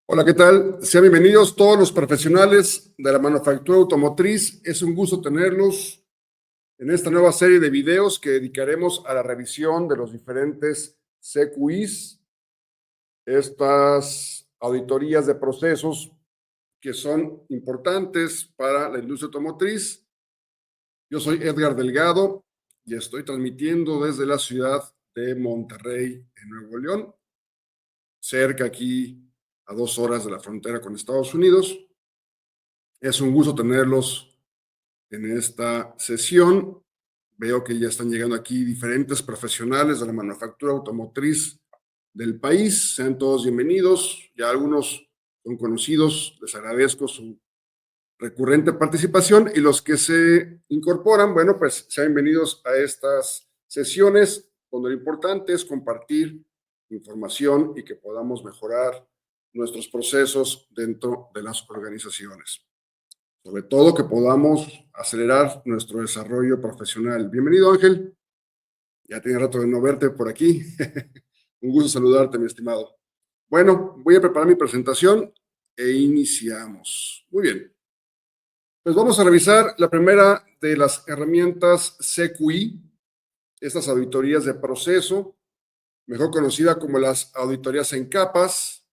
Hola, ¿qué tal? Sean bienvenidos todos los profesionales de la manufactura automotriz. Es un gusto tenerlos en esta nueva serie de videos que dedicaremos a la revisión de los diferentes CQIs, estas auditorías de procesos que son importantes para la industria automotriz. Yo soy Edgar Delgado y estoy transmitiendo desde la ciudad de Monterrey, en Nuevo León, cerca aquí a 2 horas de la frontera con Estados Unidos. Es un gusto tenerlos en esta sesión. Veo que ya están llegando aquí diferentes profesionales de la manufactura automotriz del país. Sean todos bienvenidos. Ya algunos son conocidos. Les agradezco su recurrente participación y los que se incorporan, bueno, pues sean bienvenidos a estas sesiones donde lo importante es compartir información y que podamos mejorar nuestros procesos dentro de las organizaciones. Sobre todo que podamos acelerar nuestro desarrollo profesional. Bienvenido, Ángel. Ya tenía rato de no verte por aquí. Un gusto saludarte, mi estimado. Bueno, voy a preparar mi presentación e iniciamos. Muy bien. Pues vamos a revisar la primera de las herramientas CQI, estas auditorías de proceso, mejor conocida como las auditorías en capas.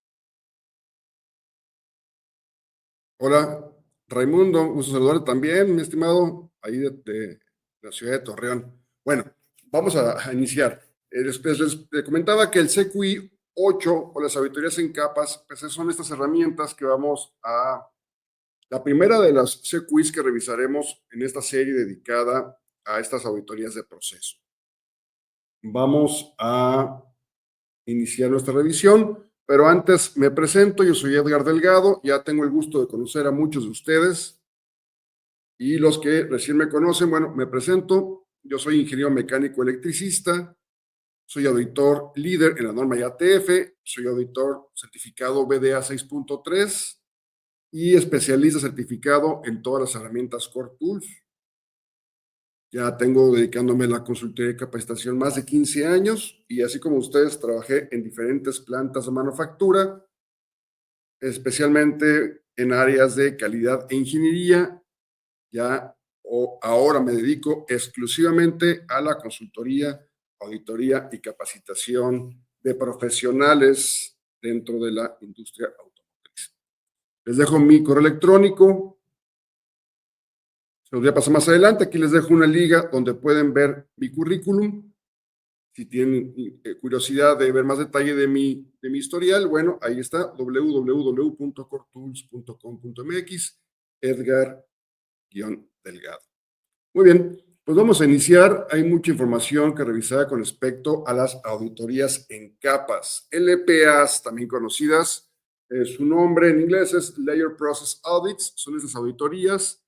Hola, Raimundo, gusto saludarte también, mi estimado, ahí de la ciudad de Torreón. Bueno, vamos a iniciar. Les comentaba que el CQI 8 o las auditorías en capas, pues son estas herramientas que vamos a... La primera de las CQIs que revisaremos en esta serie dedicada a estas auditorías de proceso. Vamos a iniciar nuestra revisión, pero antes me presento. Yo soy Edgar Delgado, ya tengo el gusto de conocer a muchos de ustedes y los que recién me conocen, bueno, me presento. Yo soy ingeniero mecánico electricista, soy auditor líder en la norma IATF, soy auditor certificado BDA 6.3 y especialista certificado en todas las herramientas Core Tools. Ya tengo dedicándome a la consultoría y capacitación más de 15 años y así como ustedes trabajé en diferentes plantas de manufactura, especialmente en áreas de calidad e ingeniería. Ya ahora me dedico exclusivamente a la consultoría, auditoría y capacitación de profesionales dentro de la industria automotriz. Les dejo mi correo electrónico. Se los voy a pasar más adelante. Aquí les dejo una liga donde pueden ver mi currículum. Si tienen curiosidad de ver más detalle de mi historial, bueno, ahí está, www.cortools.com.mx, Edgar-Delgado. Muy bien, pues vamos a iniciar. Hay mucha información que revisar con respecto a las auditorías en capas. LPAs, también conocidas, su nombre en inglés es Layer Process Audits. Son esas auditorías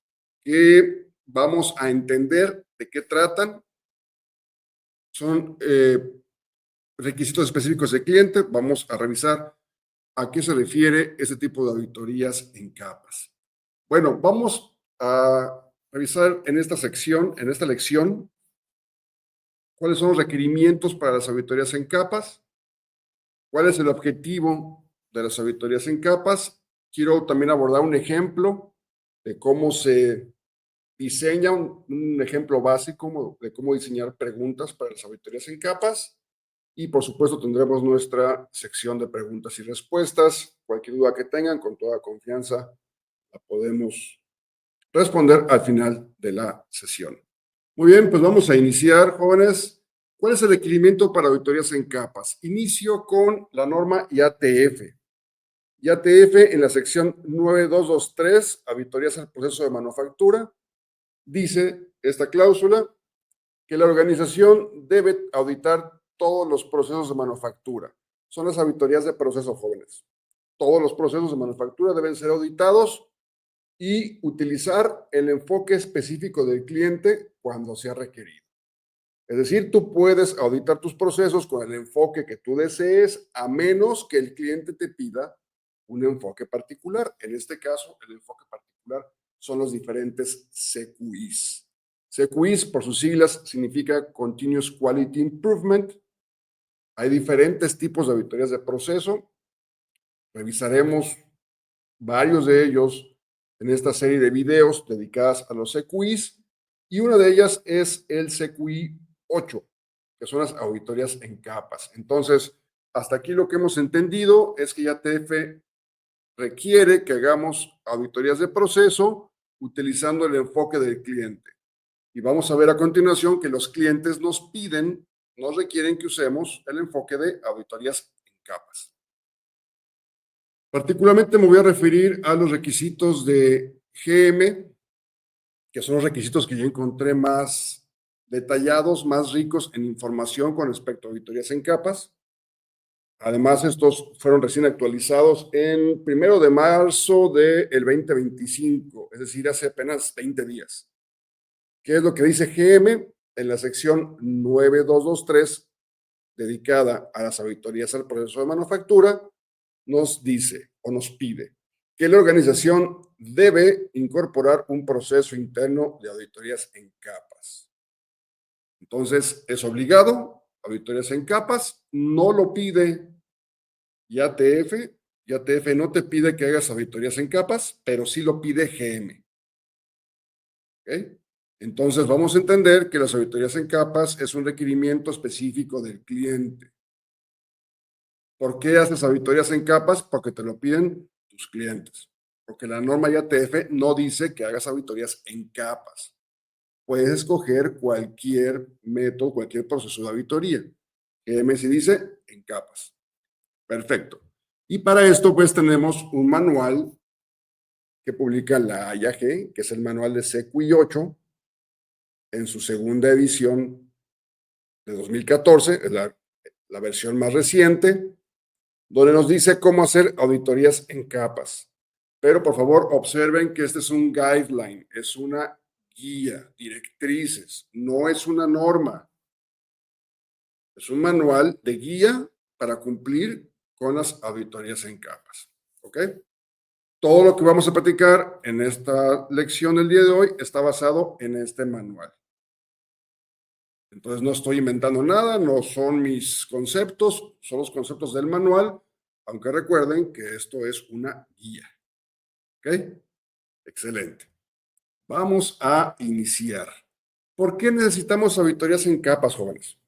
que vamos a entender de qué tratan. Son requisitos específicos del cliente. Vamos a revisar a qué se refiere ese tipo de auditorías en capas. Bueno, vamos a revisar en esta sección, en esta lección, cuáles son los requerimientos para las auditorías en capas, cuál es el objetivo de las auditorías en capas. Quiero también abordar un ejemplo de cómo se diseña un ejemplo básico de cómo diseñar preguntas para las auditorías en capas. Y por supuesto tendremos nuestra sección de preguntas y respuestas. Cualquier duda que tengan, con toda confianza, la podemos responder al final de la sesión. Muy bien, pues vamos a iniciar, jóvenes. ¿Cuál es el requerimiento para auditorías en capas? Inicio con la norma IATF. IATF en la sección 9223, auditorías al proceso de manufactura, dice esta cláusula que la organización debe auditar todos los procesos de manufactura. Son las auditorías de proceso, jóvenes. Todos los procesos de manufactura deben ser auditados y utilizar el enfoque específico del cliente cuando sea requerido. Es decir, tú puedes auditar tus procesos con el enfoque que tú desees, a menos que el cliente te pida un enfoque particular. En este caso, el enfoque particular son los diferentes CQIs. CQIs, por sus siglas, significa Continuous Quality Improvement. Hay diferentes tipos de auditorías de proceso. Revisaremos varios de ellos en esta serie de videos dedicadas a los CQIs y una de ellas es el CQI 8, que son las auditorías en capas. Entonces, hasta aquí lo que hemos entendido es que IATF requiere que hagamos auditorías de proceso utilizando el enfoque del cliente. Y vamos a ver a continuación que los clientes nos requieren que usemos el enfoque de auditorías en capas. Particularmente me voy a referir a los requisitos de GM, que son los requisitos que yo encontré más detallados, más ricos en información con respecto a auditorías en capas. Además, estos fueron recién actualizados en 1 de marzo del 2025, es decir, hace apenas 20 días. ¿Qué es lo que dice GM? En la sección 9223, dedicada a las auditorías al proceso de manufactura, nos dice o nos pide que la organización debe incorporar un proceso interno de auditorías en capas. Entonces, es obligado, auditorías en capas, no lo pide IATF. IATF no te pide que hagas auditorías en capas, pero sí lo pide GM. ¿Okay? Entonces, vamos a entender que las auditorías en capas es un requerimiento específico del cliente. ¿Por qué haces auditorías en capas? Porque te lo piden tus clientes. Porque la norma IATF no dice que hagas auditorías en capas. Puedes escoger cualquier método, cualquier proceso de auditoría. GMS dice en capas. Perfecto. Y para esto, pues tenemos un manual que publica la IAG, que es el manual de CQI 8, en su segunda edición de 2014, es la versión más reciente, donde nos dice cómo hacer auditorías en capas. Pero por favor, observen que este es un guideline, es una guía, directrices, no es una norma. Es un manual de guía para cumplir con las auditorías en capas. ¿Ok? Todo lo que vamos a platicar en esta lección del día de hoy está basado en este manual. Entonces no estoy inventando nada, no son mis conceptos, son los conceptos del manual, aunque recuerden que esto es una guía. ¿Ok? Excelente. Vamos a iniciar. ¿Por qué necesitamos auditorías en capas, jóvenes?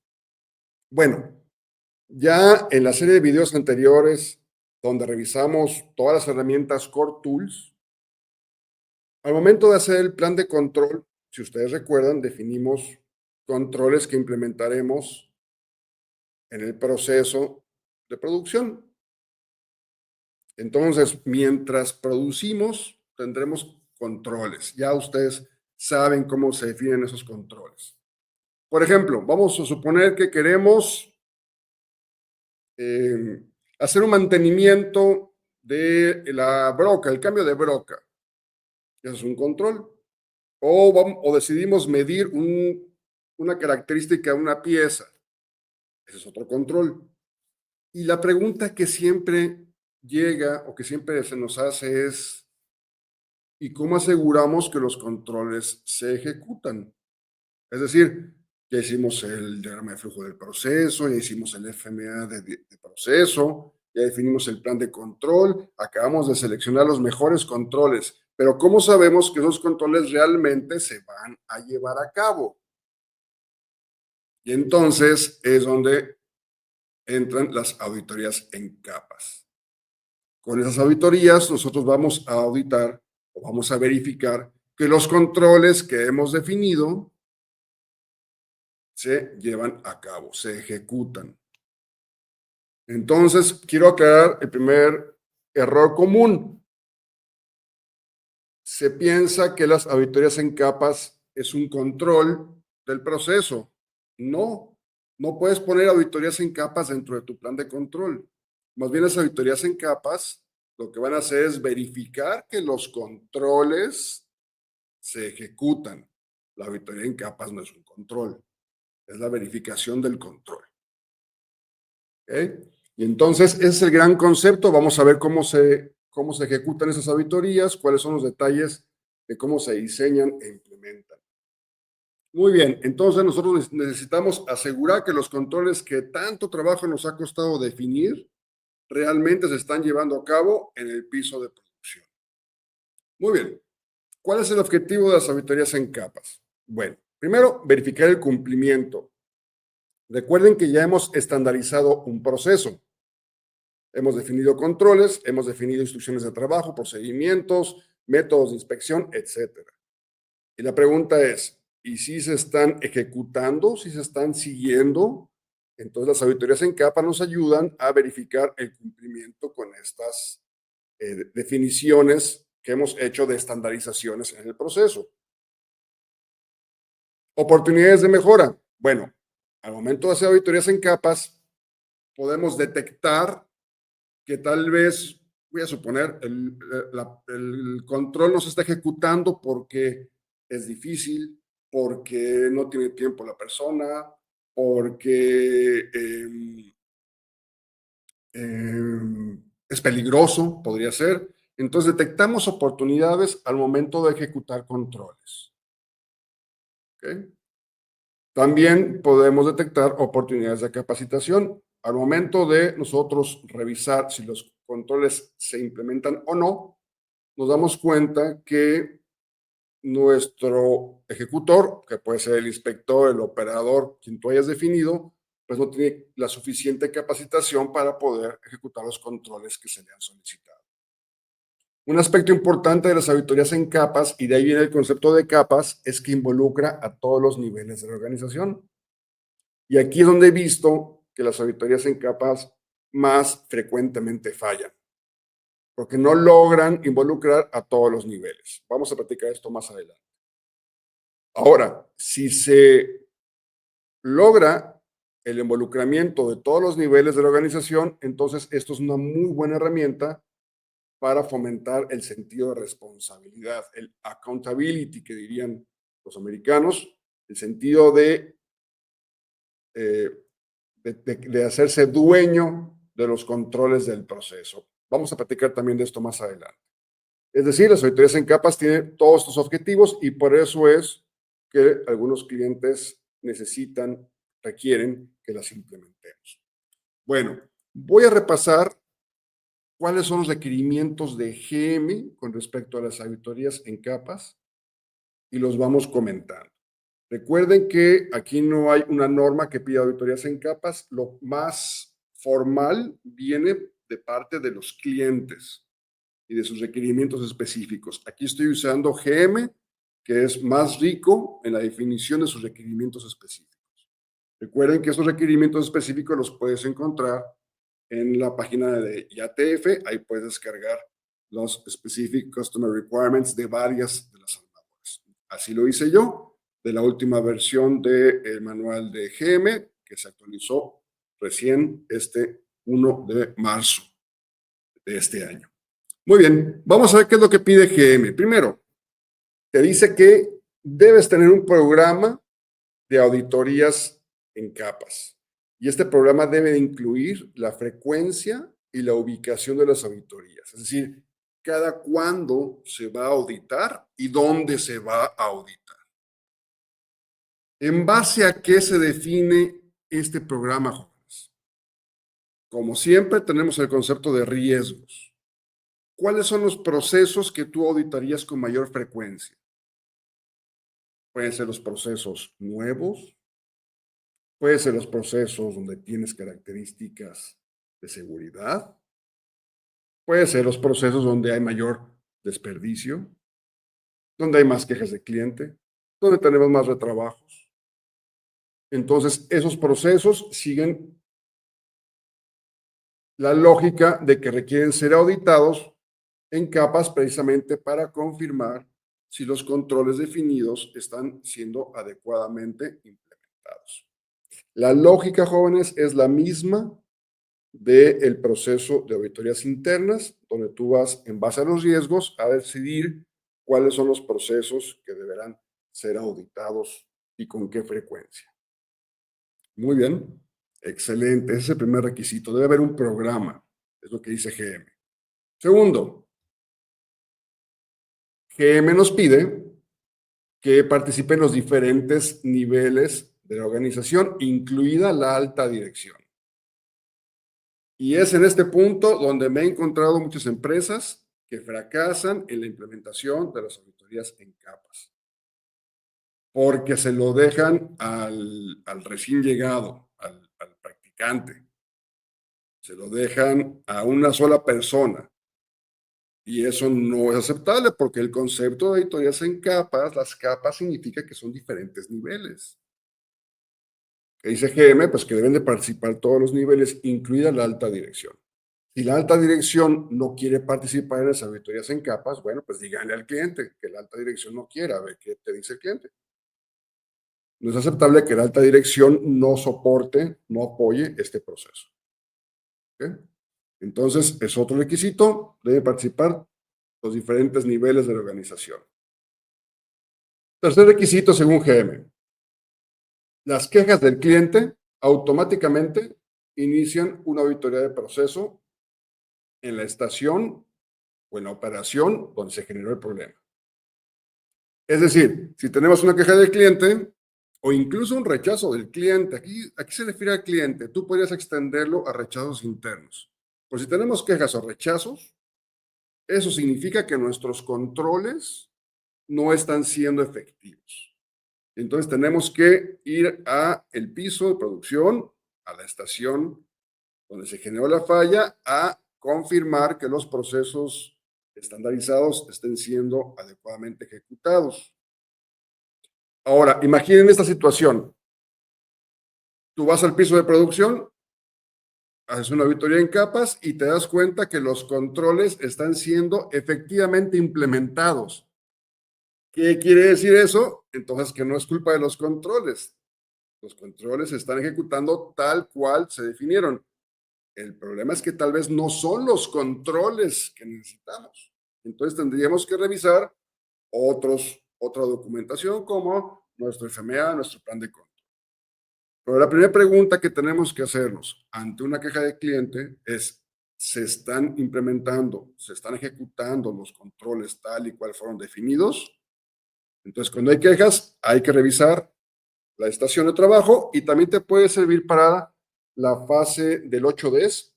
Bueno, ya en la serie de videos anteriores, donde revisamos todas las herramientas Core Tools, al momento de hacer el plan de control, si ustedes recuerdan, definimos controles que implementaremos en el proceso de producción. Entonces, mientras producimos, tendremos controles. Ya ustedes saben cómo se definen esos controles. Por ejemplo, vamos a suponer que queremos hacer un mantenimiento de la broca, el cambio de broca. Eso es un control. O decidimos medir una característica de una pieza. Ese es otro control. Y la pregunta que siempre llega o que siempre se nos hace es, ¿y cómo aseguramos que los controles se ejecutan? Es decir, ya hicimos el diagrama de flujo del proceso, ya hicimos el FMA de proceso, ya definimos el plan de control, acabamos de seleccionar los mejores controles, pero ¿cómo sabemos que esos controles realmente se van a llevar a cabo? Y entonces es donde entran las auditorías en capas. Con esas auditorías nosotros vamos a auditar o vamos a verificar que los controles que hemos definido se llevan a cabo, se ejecutan. Entonces, quiero aclarar el primer error común. Se piensa que las auditorías en capas es un control del proceso. No, no puedes poner auditorías en capas dentro de tu plan de control. Más bien las auditorías en capas lo que van a hacer es verificar que los controles se ejecutan. La auditoría en capas no es un control, es la verificación del control. ¿Okay? Y entonces ese es el gran concepto. Vamos a ver cómo se ejecutan esas auditorías, cuáles son los detalles de cómo se diseñan e implementan. Muy bien, entonces nosotros necesitamos asegurar que los controles que tanto trabajo nos ha costado definir realmente se están llevando a cabo en el piso de producción. Muy bien. ¿Cuál es el objetivo de las auditorías en capas? Bueno, primero, verificar el cumplimiento. Recuerden que ya hemos estandarizado un proceso. Hemos definido controles, hemos definido instrucciones de trabajo, procedimientos, métodos de inspección, etcétera. Y la pregunta es, ¿y si se están ejecutando, si se están siguiendo? Entonces las auditorías en capa nos ayudan a verificar el cumplimiento con estas definiciones que hemos hecho de estandarizaciones en el proceso. Oportunidades de mejora. Bueno, al momento de hacer auditorías en capas, podemos detectar que tal vez, voy a suponer, el control no se está ejecutando porque es difícil, porque no tiene tiempo la persona, porque es peligroso, podría ser. Entonces detectamos oportunidades al momento de ejecutar controles. ¿Okay? También podemos detectar oportunidades de capacitación. Al momento de nosotros revisar si los controles se implementan o no, nos damos cuenta que nuestro ejecutor, que puede ser el inspector, el operador, quien tú hayas definido, pues no tiene la suficiente capacitación para poder ejecutar los controles que se le han solicitado. Un aspecto importante de las auditorías en capas, y de ahí viene el concepto de capas, es que involucra a todos los niveles de la organización. Y aquí es donde he visto que las auditorías en capas más frecuentemente fallan, porque no logran involucrar a todos los niveles. Vamos a platicar esto más adelante. Ahora, si se logra el involucramiento de todos los niveles de la organización, entonces esto es una muy buena herramienta para fomentar el sentido de responsabilidad, el accountability que dirían los americanos, el sentido eh, de hacerse dueño de los controles del proceso. Vamos a platicar también de esto más adelante. Es decir, las auditorías en capas tienen todos estos objetivos y por eso es que algunos clientes necesitan, requieren que las implementemos. Bueno, voy a repasar cuáles son los requerimientos de GM con respecto a las auditorías en capas y los vamos comentando. Recuerden que aquí no hay una norma que pida auditorías en capas. Lo más formal viene de parte de los clientes y de sus requerimientos específicos. Aquí estoy usando GM, que es más rico en la definición de sus requerimientos específicos. Recuerden que estos requerimientos específicos los puedes encontrar en la página de IATF. Ahí puedes descargar los Specific Customer Requirements de varias de las armadoras. Así lo hice yo, de la última versión del manual de GM, que se actualizó recién este 1 de marzo de este año. Muy bien, vamos a ver qué es lo que pide GM. Primero, te dice que debes tener un programa de auditorías en capas. Y este programa debe de incluir la frecuencia y la ubicación de las auditorías. Es decir, cada cuándo se va a auditar y dónde se va a auditar. ¿En base a qué se define este programa, jóvenes? Como siempre, tenemos el concepto de riesgos. ¿Cuáles son los procesos que tú auditarías con mayor frecuencia? Pueden ser los procesos nuevos, pueden ser los procesos donde tienes características de seguridad, pueden ser los procesos donde hay mayor desperdicio, donde hay más quejas de cliente, donde tenemos más retrabajos. Entonces, esos procesos siguen la lógica de que requieren ser auditados en capas precisamente para confirmar si los controles definidos están siendo adecuadamente implementados. La lógica, jóvenes, es la misma del proceso de auditorías internas, donde tú vas, en base a los riesgos, a decidir cuáles son los procesos que deberán ser auditados y con qué frecuencia. Muy bien, excelente. Ese es el primer requisito. Debe haber un programa, es lo que dice GM. Segundo, GM nos pide que participen los diferentes niveles de la organización, incluida la alta dirección. Y es en este punto donde me he encontrado muchas empresas que fracasan en la implementación de las auditorías en capas, porque se lo dejan al recién llegado, al practicante, se lo dejan a una sola persona. Y eso no es aceptable porque el concepto de auditorías en capas, las capas significa que son diferentes niveles. ¿Qué dice GM? Pues que deben de participar todos los niveles, incluida la alta dirección. Si la alta dirección no quiere participar en las auditorías en capas, bueno, pues díganle al cliente que la alta dirección no quiera, a ver qué te dice el cliente. No es aceptable que la alta dirección no soporte, no apoye este proceso. ¿Ok? Entonces, es otro requisito, debe participar los diferentes niveles de la organización. Tercer requisito, según GM, las quejas del cliente automáticamente inician una auditoría de proceso en la estación o en la operación donde se generó el problema. Es decir, si tenemos una queja del cliente o incluso un rechazo del cliente, aquí se refiere al cliente, tú podrías extenderlo a rechazos internos. Pues si tenemos quejas o rechazos, eso significa que nuestros controles no están siendo efectivos. Entonces tenemos que ir a el piso de producción, a la estación donde se generó la falla, a confirmar que los procesos estandarizados estén siendo adecuadamente ejecutados. Ahora, imaginen esta situación. Tú vas al piso de producción, haces una auditoría en capas y te das cuenta que los controles están siendo efectivamente implementados. ¿Qué quiere decir eso? Entonces que no es culpa de los controles. Los controles se están ejecutando tal cual se definieron. El problema es que tal vez no son los controles que necesitamos. Entonces tendríamos que revisar otra documentación como nuestro FMA, nuestro plan de control. Pero la primera pregunta que tenemos que hacernos ante una queja de cliente es, ¿se están implementando, se están ejecutando los controles tal y cual fueron definidos? Entonces, cuando hay quejas, hay que revisar la estación de trabajo y también te puede servir para la fase del 8Ds,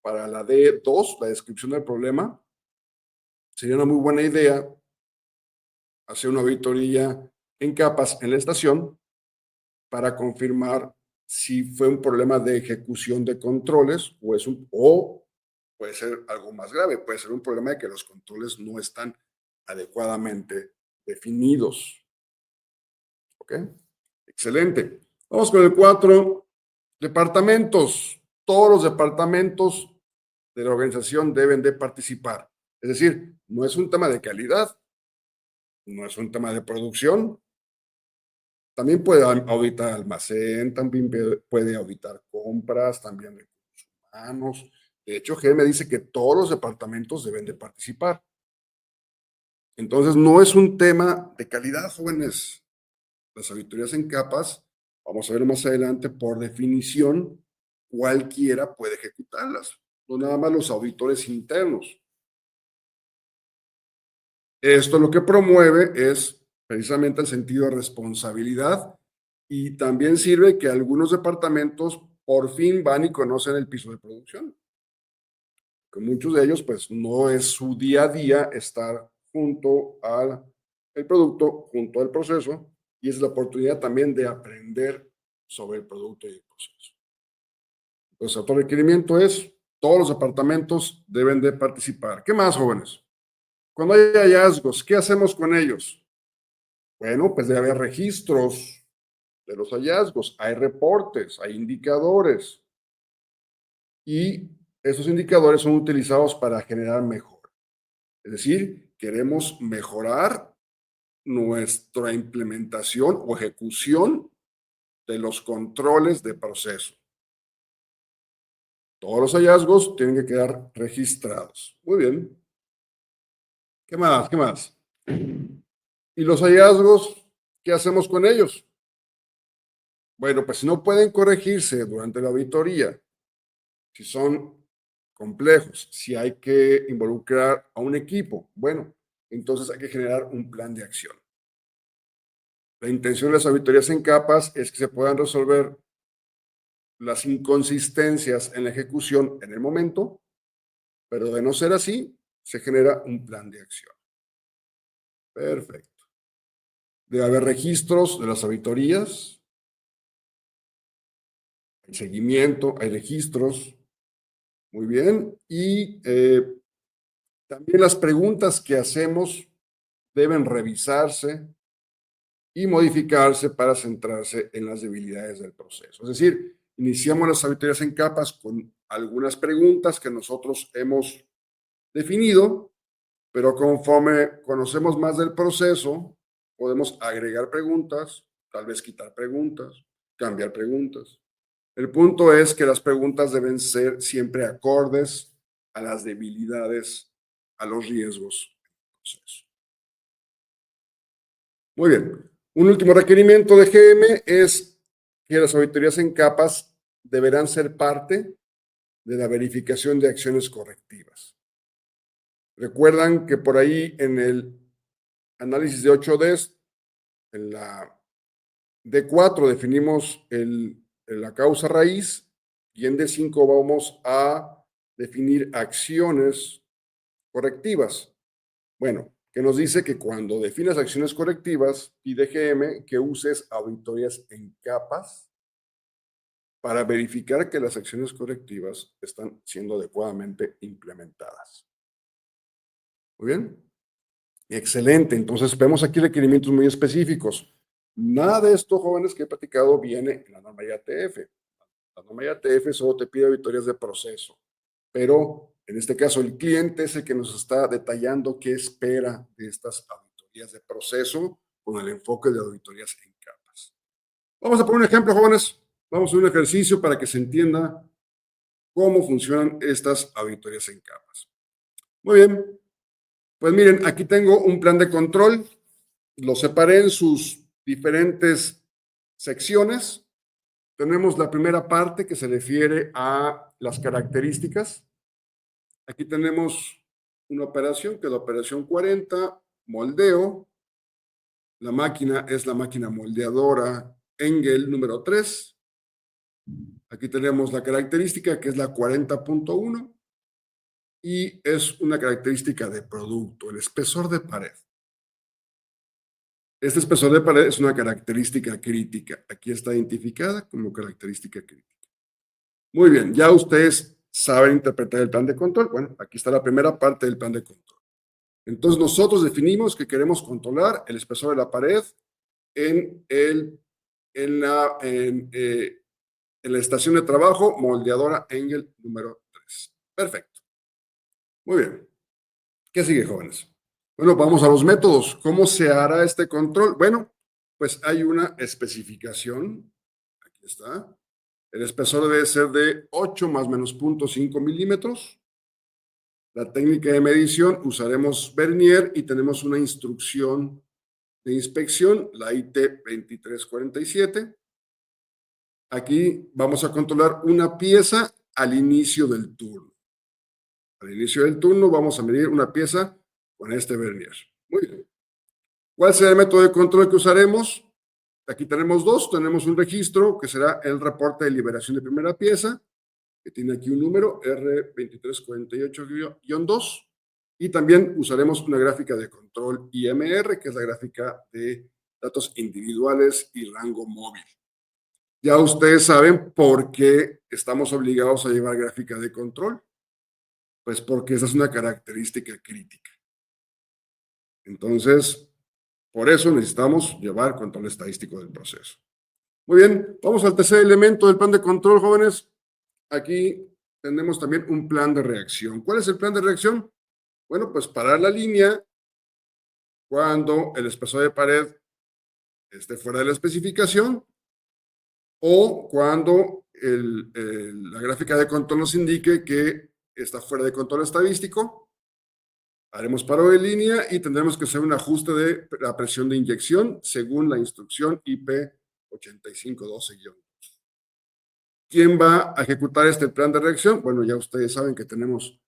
para la D2, la descripción del problema. Sería una muy buena idea hacer una auditoría en capas en la estación para confirmar si fue un problema de ejecución de controles o puede ser algo más grave, puede ser un problema de que los controles no están adecuadamente definidos. ¿Ok? Excelente. Vamos con el 4. Departamentos. Todos los departamentos de la organización deben de participar. Es decir, no es un tema de calidad, no es un tema de producción. También puede auditar almacén, también puede auditar compras, también recursos humanos. De hecho, GM dice que todos los departamentos deben de participar. Entonces, no es un tema de calidad, jóvenes. Las auditorías en capas, vamos a ver más adelante, por definición, cualquiera puede ejecutarlas, no nada más los auditores internos. Esto lo que promueve es precisamente el sentido de responsabilidad y también sirve que algunos departamentos por fin van y conocen el piso de producción. Que muchos de ellos, pues, no es su día a día estar junto al el producto, junto al proceso, y es la oportunidad también de aprender sobre el producto y el proceso. Entonces, otro requerimiento es, todos los departamentos deben de participar. ¿Qué más, jóvenes? Cuando hay hallazgos, ¿qué hacemos con ellos? Bueno, pues debe haber registros de los hallazgos, hay reportes, hay indicadores, y esos indicadores son utilizados para generar mejora. Es decir, queremos mejorar nuestra implementación o ejecución de los controles de proceso. Todos los hallazgos tienen que quedar registrados. Muy bien. ¿Qué más? ¿Qué más? ¿Y los hallazgos, qué hacemos con ellos? Bueno, pues si no pueden corregirse durante la auditoría, si son complejos, si hay que involucrar a un equipo, bueno, entonces hay que generar un plan de acción. La intención de las auditorías en capas es que se puedan resolver las inconsistencias en la ejecución en el momento, pero de no ser así, se genera un plan de acción. Perfecto. Debe haber registros de las auditorías, hay seguimiento, hay registros, muy bien, y también las preguntas que hacemos deben revisarse y modificarse para centrarse en las debilidades del proceso. Es decir, iniciamos las auditorías en capas con algunas preguntas que nosotros hemos definido, pero conforme conocemos más del proceso, podemos agregar preguntas, tal vez quitar preguntas, cambiar preguntas. El punto es que las preguntas deben ser siempre acordes a las debilidades, a los riesgos del proceso. Muy bien. Un último requerimiento de GM es que las auditorías en capas deberán ser parte de la verificación de acciones correctivas. Recuerdan que por ahí en el análisis de 8Ds, en la D4 definimos la causa raíz y en D5 vamos a definir acciones correctivas. Bueno, que nos dice que cuando definas acciones correctivas, pide GM que uses auditorías en capas para verificar que las acciones correctivas están siendo adecuadamente implementadas. Muy bien. Excelente. Entonces, vemos aquí requerimientos muy específicos. Nada de esto, jóvenes, que he platicado viene en la norma IATF. La norma IATF solo te pide auditorías de proceso, pero en este caso el cliente es el que nos está detallando qué espera de estas auditorías de proceso con el enfoque de auditorías en capas. Vamos a poner un ejemplo, jóvenes. Vamos a hacer un ejercicio para que se entienda cómo funcionan estas auditorías en capas. Muy bien. Pues miren, aquí tengo un plan de control. Lo separé en sus diferentes secciones. Tenemos la primera parte que se refiere a las características. Aquí tenemos una operación que es la operación 40, moldeo. La máquina es la máquina moldeadora Engel número 3. Aquí tenemos la característica que es la 40.1 y es una característica de producto, el espesor de pared. Este espesor de pared es una característica crítica. Aquí está identificada como característica crítica. Muy bien, ya ustedes saben interpretar el plan de control. Bueno, aquí está la primera parte del plan de control. Entonces nosotros definimos que queremos controlar el espesor de la pared en, en, la, en, en la estación de trabajo moldeadora Engel número 3. Perfecto. Muy bien. ¿Qué sigue, jóvenes? Bueno, vamos a los métodos. ¿Cómo se hará este control? Bueno, pues hay una especificación. Aquí está. El espesor debe ser de 8 más menos 0.5 milímetros. La técnica de medición usaremos vernier y tenemos una instrucción de inspección, la IT 2347. Aquí vamos a controlar una pieza al inicio del turno. Al inicio del turno vamos a medir una pieza con este vernier. Muy bien. ¿Cuál será el método de control que usaremos? Aquí tenemos dos. Tenemos un registro que será el reporte de liberación de primera pieza, que tiene aquí un número R2348-2. Y también usaremos una gráfica de control IMR, que es la gráfica de datos individuales y rango móvil. Ya ustedes saben por qué estamos obligados a llevar gráfica de control. Pues porque esa es una característica crítica. Entonces, por eso necesitamos llevar control estadístico del proceso. Muy bien, vamos al tercer elemento del plan de control, jóvenes. Aquí tenemos también un plan de reacción. ¿Cuál es el plan de reacción? Bueno, pues parar la línea cuando el espesor de pared esté fuera de la especificación o cuando la gráfica de control nos indique que está fuera de control estadístico. Haremos paro de línea y tendremos que hacer un ajuste de la presión de inyección según la instrucción IP 8512-. ¿Quién va a ejecutar este plan de reacción? Bueno, ya ustedes saben que tenemos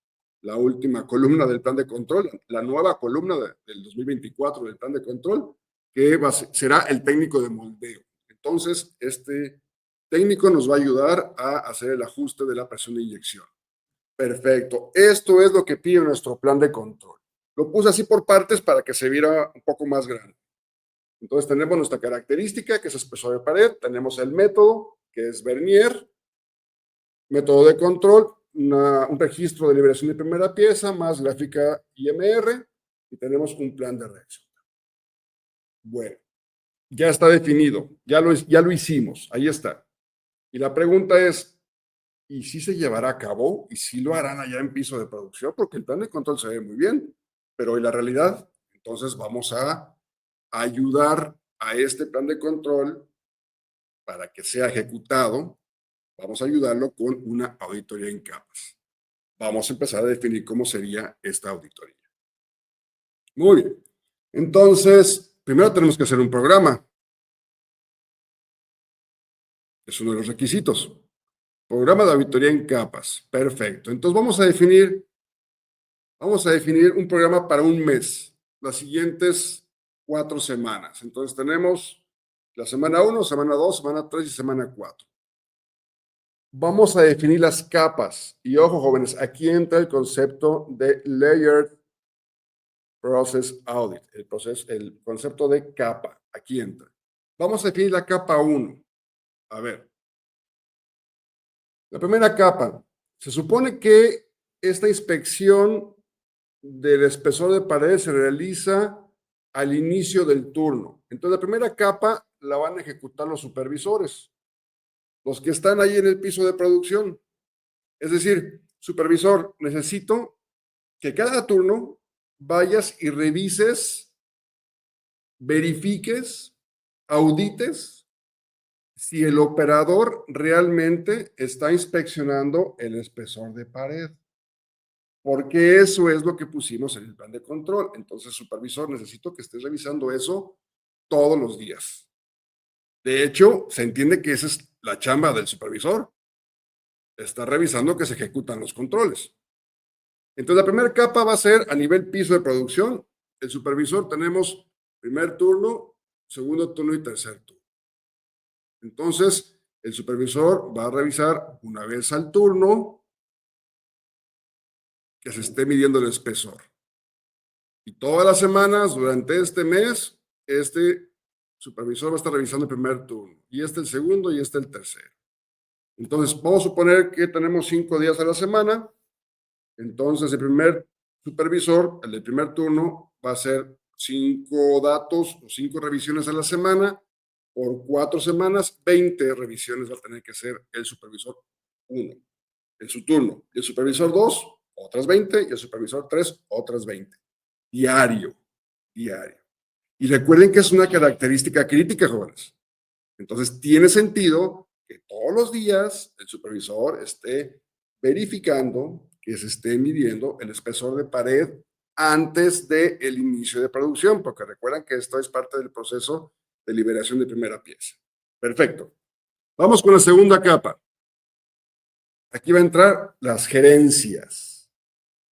la última columna del plan de control, la nueva columna del 2024 del plan de control, que será el técnico de moldeo. Entonces, este técnico nos va a ayudar a hacer el ajuste de la presión de inyección. Perfecto. Esto es lo que pide nuestro plan de control. Lo puse así por partes para que se viera un poco más grande. Entonces tenemos nuestra característica, que es espesor de pared. Tenemos el método, que es Vernier. Método de control, un registro de liberación de primera pieza, más gráfica IMR. Y tenemos un plan de reacción. Bueno, ya está definido. Ya lo hicimos. Ahí está. Y la pregunta es, ¿y si se llevará a cabo? ¿Y si lo harán allá en piso de producción? Porque el plan de control se ve muy bien, pero hoy la realidad. Entonces vamos a ayudar a este plan de control para que sea ejecutado. Vamos a ayudarlo con una auditoría en capas. Vamos a empezar a definir cómo sería esta auditoría. Muy bien. Entonces, primero tenemos que hacer un programa. Es uno de los requisitos. Programa de auditoría en capas. Perfecto. Entonces vamos a definir un programa para un mes, las siguientes 4 semanas. Entonces tenemos la semana 1, semana 2, semana 3 y semana 4. Vamos a definir las capas. Y ojo, jóvenes, aquí entra el concepto de Layered Process Audit, el concepto de capa. Aquí entra. Vamos a definir la capa 1. A ver. La primera capa. Se supone que esta inspección del espesor de pared se realiza al inicio del turno. Entonces, la primera capa la van a ejecutar los supervisores, los que están ahí en el piso de producción. Es decir, supervisor, necesito que cada turno vayas y revises, verifiques, audites si el operador realmente está inspeccionando el espesor de pared. Porque eso es lo que pusimos en el plan de control. Entonces, supervisor, necesito que estés revisando eso todos los días. De hecho, se entiende que esa es la chamba del supervisor. Está revisando que se ejecutan los controles. Entonces, la primera capa va a ser a nivel piso de producción. El supervisor tenemos primer turno, segundo turno y tercer turno. Entonces, el supervisor va a revisar una vez al turno que se esté midiendo el espesor. Y todas las semanas, durante este mes, este supervisor va a estar revisando el primer turno, y este el segundo, y este el tercero. Entonces, vamos a suponer que tenemos 5 días a la semana. Entonces, el primer supervisor, el del primer turno, va a hacer 5 datos o 5 revisiones a la semana. Por 4 semanas, 20 revisiones va a tener que hacer el supervisor 1 en su turno. Y el supervisor 2, otras 20, y el supervisor 3, otras 20. Diario. Y recuerden que es una característica crítica, jóvenes. Entonces, tiene sentido que todos los días el supervisor esté verificando que se esté midiendo el espesor de pared antes del inicio de producción, porque recuerdan que esto es parte del proceso de liberación de primera pieza. Perfecto. Vamos con la segunda capa. Aquí va a entrar las gerencias.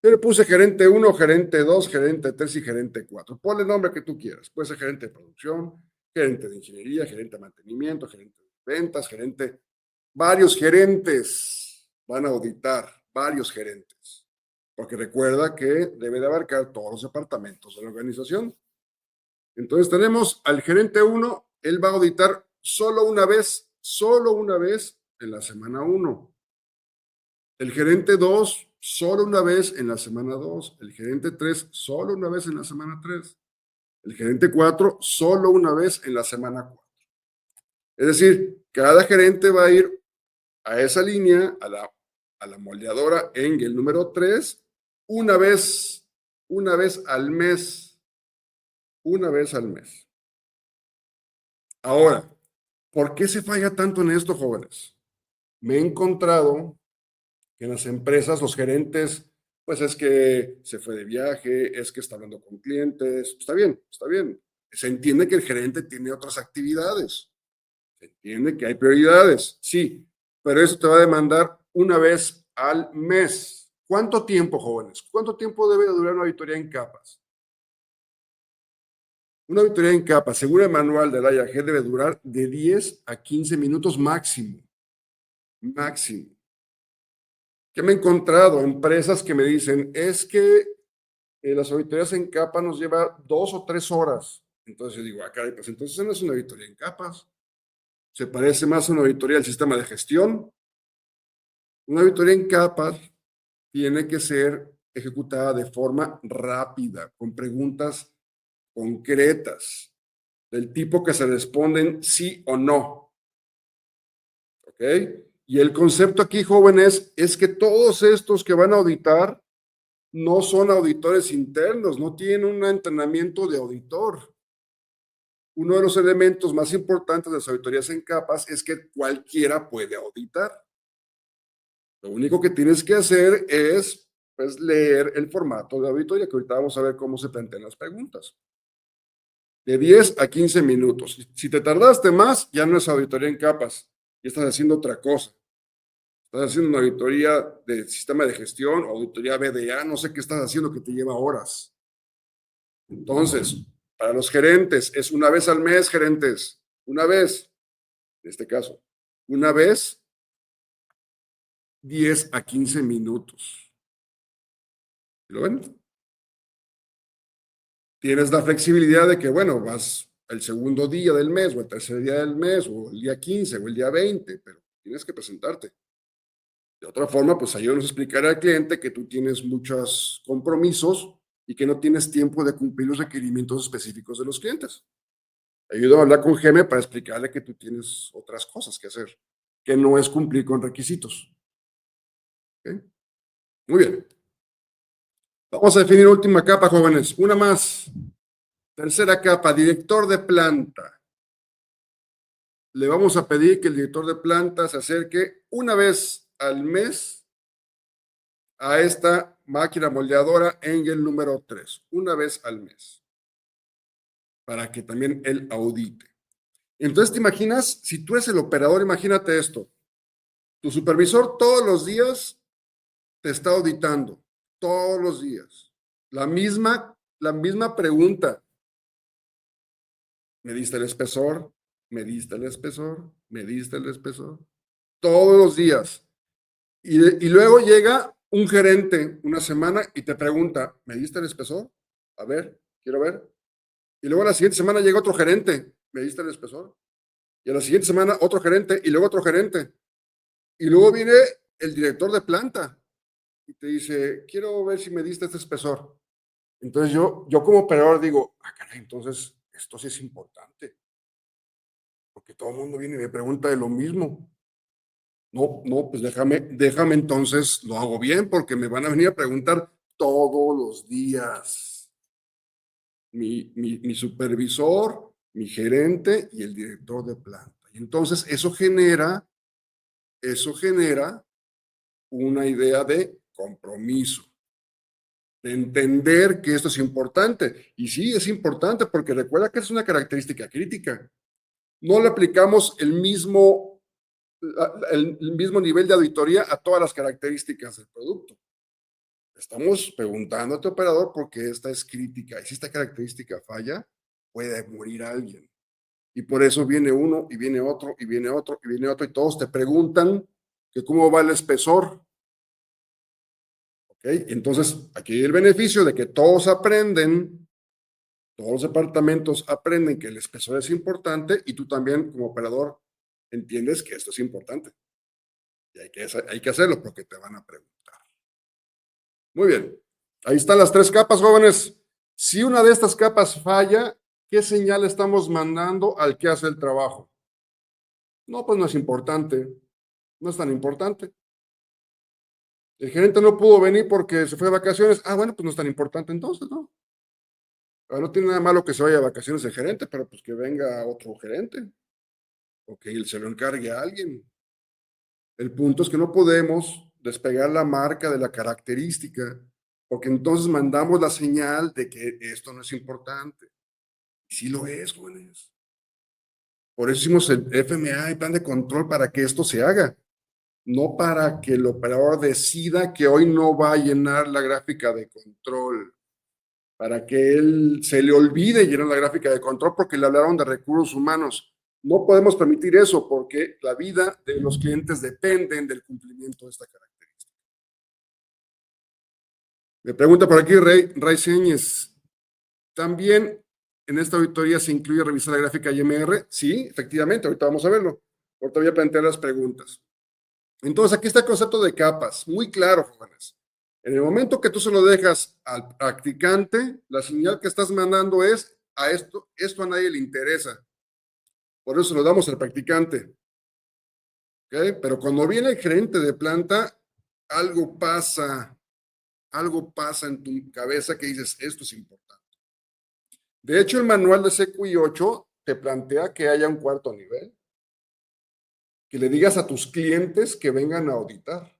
Yo le puse gerente 1, gerente 2, gerente 3 y gerente 4. Ponle el nombre que tú quieras. Puede ser gerente de producción, gerente de ingeniería, gerente de mantenimiento, gerente de ventas, varios gerentes van a auditar, varios gerentes. Porque recuerda que debe de abarcar todos los departamentos de la organización. Entonces tenemos al gerente 1, él va a auditar solo una vez en la semana 1. El gerente 2, solo una vez en la semana 2. El gerente 3, solo una vez en la semana 3. El gerente 4, solo una vez en la semana 4. Es decir, cada gerente va a ir a esa línea, a la moldeadora Engel número 3, una vez al mes. Una vez al mes. Ahora, ¿por qué se falla tanto en esto, jóvenes? Me he encontrado que en las empresas los gerentes, pues es que se fue de viaje, es que está hablando con clientes, está bien, está bien. Se entiende que el gerente tiene otras actividades, se entiende que hay prioridades, sí, pero eso te va a demandar una vez al mes. ¿Cuánto tiempo, jóvenes? ¿Cuánto tiempo debe durar una auditoría en capas? Una auditoría en capa, según el manual del IAG, debe durar de 10 a 15 minutos máximo. Máximo. ¿Qué me he encontrado? Empresas que me dicen, es que las auditorías en capa nos lleva 2 o 3 horas. Entonces yo digo, caray, pues entonces no es una auditoría en capas. Se parece más a una auditoría del sistema de gestión. Una auditoría en capas tiene que ser ejecutada de forma rápida, con preguntas concretas, del tipo que se responden sí o no. ¿Ok? Y el concepto aquí, jóvenes, es que todos estos que van a auditar no son auditores internos, no tienen un entrenamiento de auditor. Uno de los elementos más importantes de las auditorías en capas es que cualquiera puede auditar. Lo único que tienes que hacer es pues, leer el formato de auditoría, que ahorita vamos a ver cómo se plantean las preguntas. De 10 a 15 minutos. Si te tardaste más, ya no es auditoría en capas, ya estás haciendo otra cosa. Estás haciendo una auditoría de sistema de gestión, auditoría BDA, no sé qué estás haciendo que te lleva horas. Entonces, para los gerentes, es una vez al mes, gerentes, una vez, en este caso, una vez, 10 a 15 minutos. ¿Lo ven? Tienes la flexibilidad de que, bueno, vas el segundo día del mes, o el tercer día del mes, o el día 15, o el día 20, pero tienes que presentarte. De otra forma, pues ayúdanos a explicar al cliente que tú tienes muchos compromisos y que no tienes tiempo de cumplir los requerimientos específicos de los clientes. Ayuda a hablar con Geme para explicarle que tú tienes otras cosas que hacer, que no es cumplir con requisitos. ¿Okay? Muy bien. Vamos a definir última capa, jóvenes. Una más. Tercera capa, director de planta. Le vamos a pedir que el director de planta se acerque una vez al mes a esta máquina moldeadora Engel número 3, una vez al mes, para que también él audite. Entonces, ¿te imaginas? Si tú eres el operador, imagínate esto. Tu supervisor todos los días te está auditando, todos los días. La misma pregunta. ¿Me diste el espesor? ¿Me diste el espesor? ¿Me diste el espesor? Todos los días. Y luego llega un gerente una semana y te pregunta, ¿me diste el espesor? A ver, quiero ver. Y luego la siguiente semana llega otro gerente, ¿me diste el espesor? Y a la siguiente semana otro gerente y luego otro gerente. Y luego viene el director de planta y te dice, quiero ver si me diste este espesor. Entonces yo como operador digo, caray, entonces esto sí es importante, porque todo el mundo viene y me pregunta de lo mismo. No, pues déjame entonces, lo hago bien, porque me van a venir a preguntar todos los días. Mi supervisor, mi gerente y el director de planta. Y entonces eso genera una idea de compromiso, de entender que esto es importante. Y sí, es importante porque recuerda que es una característica crítica. No le aplicamos el mismo nivel de auditoría a todas las características del producto. Estamos preguntando a tu operador porque esta es crítica y si esta característica falla, puede morir alguien. Y por eso viene uno y viene otro y viene otro y viene otro y todos te preguntan que cómo va el espesor. ¿Ok? Entonces, aquí hay el beneficio de que todos aprenden, todos los departamentos aprenden que el espesor es importante y tú también como operador entiendes que esto es importante. Y hay que hacerlo porque te van a preguntar. Muy bien. Ahí están las 3 capas, jóvenes. Si una de estas capas falla, ¿qué señal estamos mandando al que hace el trabajo? No, pues no es importante. No es tan importante. El gerente no pudo venir porque se fue de vacaciones. Bueno, pues no es tan importante entonces, ¿no? No tiene nada malo que se vaya de vacaciones el gerente, pero pues que venga otro gerente. O que él se lo encargue a alguien. El punto es que no podemos despegar la marca de la característica, porque entonces mandamos la señal de que esto no es importante. Y sí lo es, jóvenes. Por eso hicimos el FMA y plan de control para que esto se haga, no para que el operador decida que hoy no va a llenar la gráfica de control, para que él se le olvide llenar la gráfica de control porque le hablaron de recursos humanos. No podemos permitir eso porque la vida de los clientes dependen del cumplimiento de esta característica. Me pregunta por aquí Ray Señez, ¿también en esta auditoría se incluye revisar la gráfica IMR? Sí, efectivamente, ahorita vamos a verlo. Ahorita voy a plantear las preguntas. Entonces, aquí está el concepto de capas, muy claro, jóvenes. En el momento que tú se lo dejas al practicante, la señal que estás mandando es a esto a nadie le interesa. Por eso lo damos al practicante. ¿Okay? Pero cuando viene el gerente de planta, algo pasa en tu cabeza que dices, esto es importante. De hecho, el manual de CQI 8 te plantea que haya un cuarto nivel, que le digas a tus clientes que vengan a auditar.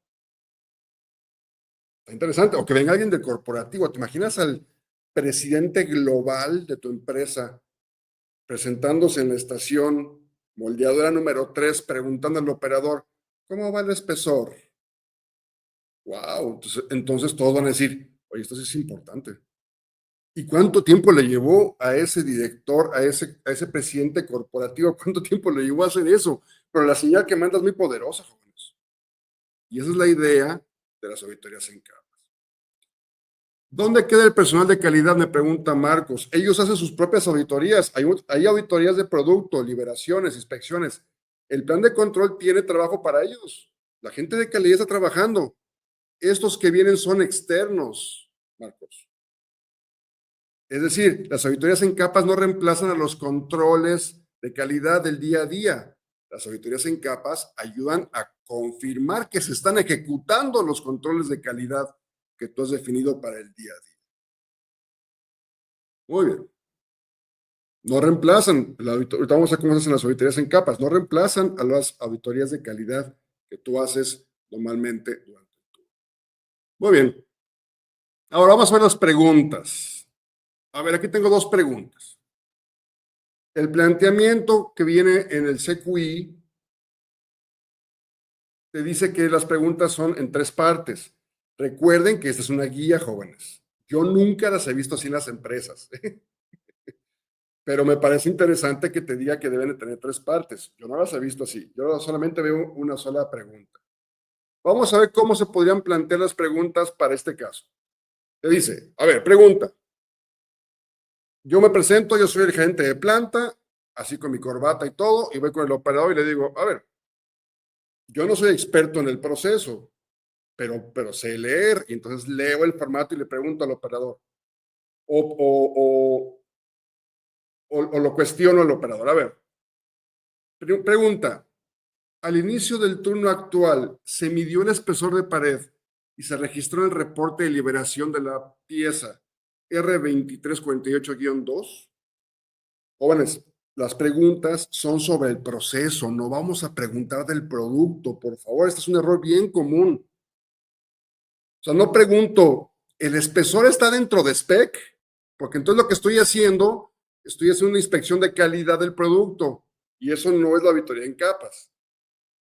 Está interesante. O que venga alguien del corporativo. ¿Te imaginas al presidente global de tu empresa presentándose en la estación moldeadora número 3, preguntando al operador, ¿cómo va el espesor? Wow, entonces todos van a decir, oye, esto sí es importante. ¿Y cuánto tiempo le llevó a ese director, a ese presidente corporativo? ¿Cuánto tiempo le llevó a hacer eso? Pero la señal que manda es muy poderosa, jóvenes. Y esa es la idea de las auditorías en capas. ¿Dónde queda el personal de calidad? Me pregunta Marcos. Ellos hacen sus propias auditorías. Hay auditorías de producto, liberaciones, inspecciones. El plan de control tiene trabajo para ellos. La gente de calidad está trabajando. Estos que vienen son externos, Marcos. Es decir, las auditorías en capas no reemplazan a los controles de calidad del día a día. Las auditorías en capas ayudan a confirmar que se están ejecutando los controles de calidad que tú has definido para el día a día. Muy bien. No reemplazan, ahorita vamos a ver cómo se hacen las auditorías en capas, no reemplazan a las auditorías de calidad que tú haces normalmente durante el turno. Muy bien. Ahora vamos a ver las preguntas. A ver, aquí tengo dos preguntas. El planteamiento que viene en el CQI te dice que las preguntas son en 3 partes. Recuerden que esta es una guía, jóvenes. Yo nunca las he visto así en las empresas. Pero me parece interesante que te diga que deben de tener 3 partes. Yo no las he visto así. Yo solamente veo una sola pregunta. Vamos a ver cómo se podrían plantear las preguntas para este caso. Te dice, a ver, pregunta. Yo me presento, yo soy el gerente de planta, así con mi corbata y todo, y voy con el operador y le digo, a ver, yo no soy experto en el proceso, pero sé leer, y entonces leo el formato y le pregunto al operador. O lo cuestiono al operador. A ver, pregunta. Al inicio del turno actual, se midió el espesor de pared y se registró el reporte de liberación de la pieza R2348-2. Jóvenes, las preguntas son sobre el proceso, no vamos a preguntar del producto, por favor, este es un error bien común. O sea, no pregunto, ¿el espesor está dentro de spec? Porque entonces lo que estoy haciendo una inspección de calidad del producto y eso no es la auditoría en capas.